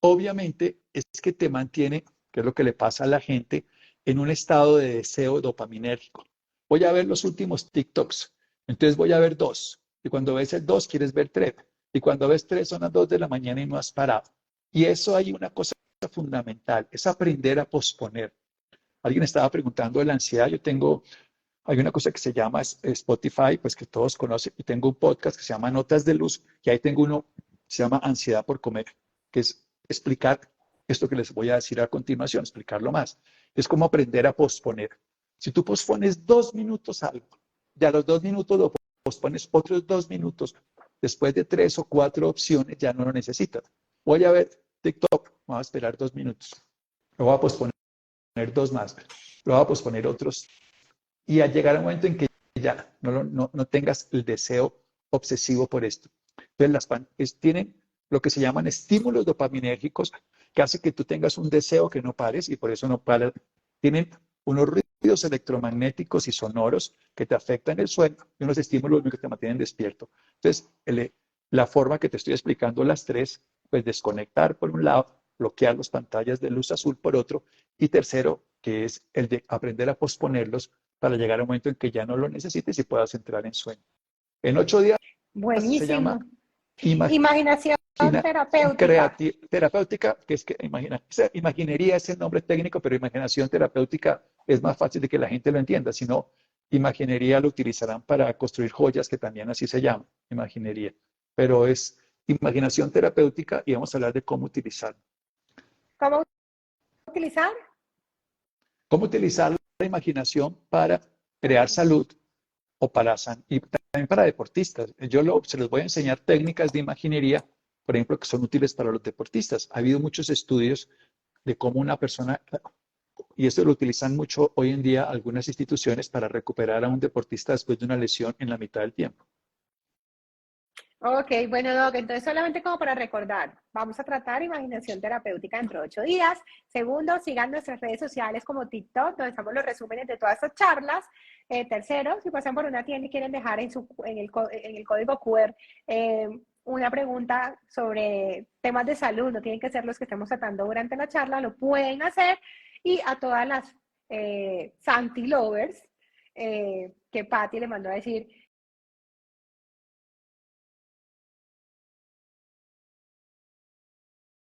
obviamente, es que te mantiene, que es lo que le pasa a la gente, en un estado de deseo dopaminérgico. Voy a ver los últimos TikToks, entonces voy a ver 2. Y cuando ves el 2, quieres ver 3. Y cuando ves 3, son las 2 de la mañana y no has parado. Y eso hay una cosa fundamental, es aprender a posponer. Alguien estaba preguntando de la ansiedad. Yo tengo Hay una cosa que se llama Spotify, pues que todos conocen, y tengo un podcast que se llama Notas de Luz, y ahí tengo uno que se llama Ansiedad por Comer, que es explicar esto que les voy a decir a continuación, explicarlo más. Es como aprender a posponer. Si tú pospones 2 minutos algo, ya a los 2 minutos lo pospones otros 2 minutos, después de 3 o 4 opciones ya no lo necesitas. Voy a ver TikTok, voy a esperar 2 minutos, lo voy a posponer dos más, lo voy a posponer otros y a llegar a un momento en que ya no tengas el deseo obsesivo por esto. Entonces, las pantallas tienen lo que se llaman estímulos dopaminérgicos que hace que tú tengas un deseo que no pares y por eso no paras. Tienen unos ruidos electromagnéticos y sonoros que te afectan el sueño y unos estímulos que te mantienen despierto. Entonces, la forma que te estoy explicando las tres, pues desconectar por un lado, bloquear las pantallas de luz azul por otro y tercero, que es el de aprender a posponerlos para llegar a un momento en que ya no lo necesites y puedas entrar en sueño. En 8 días se llama Buenísimo. Imaginación imaginación terapéutica. terapéutica, que es que imaginería es el nombre técnico, pero imaginación terapéutica es más fácil de que la gente lo entienda, si no, imaginería lo utilizarán para construir joyas, que también así se llama, imaginería. Pero es imaginación terapéutica y vamos a hablar de cómo utilizarlo. ¿Cómo utilizar? Cómo utilizar la imaginación para crear salud o y también para deportistas. Se les voy a enseñar técnicas de imaginería, por ejemplo, que son útiles para los deportistas. Ha habido muchos estudios de cómo una persona, y esto lo utilizan mucho hoy en día algunas instituciones para recuperar a un deportista después de una lesión en la mitad del tiempo. Ok, bueno, Doc, entonces solamente como para recordar, vamos a tratar imaginación terapéutica dentro de 8 días. Segundo, sigan nuestras redes sociales como TikTok, donde estamos los resúmenes de todas estas charlas. Tercero, si pasan por una tienda y quieren dejar en el código QR una pregunta sobre temas de salud, no tienen que ser los que estemos tratando durante la charla, lo pueden hacer. Y a todas las Santi Lovers, que Patti le mandó a decir,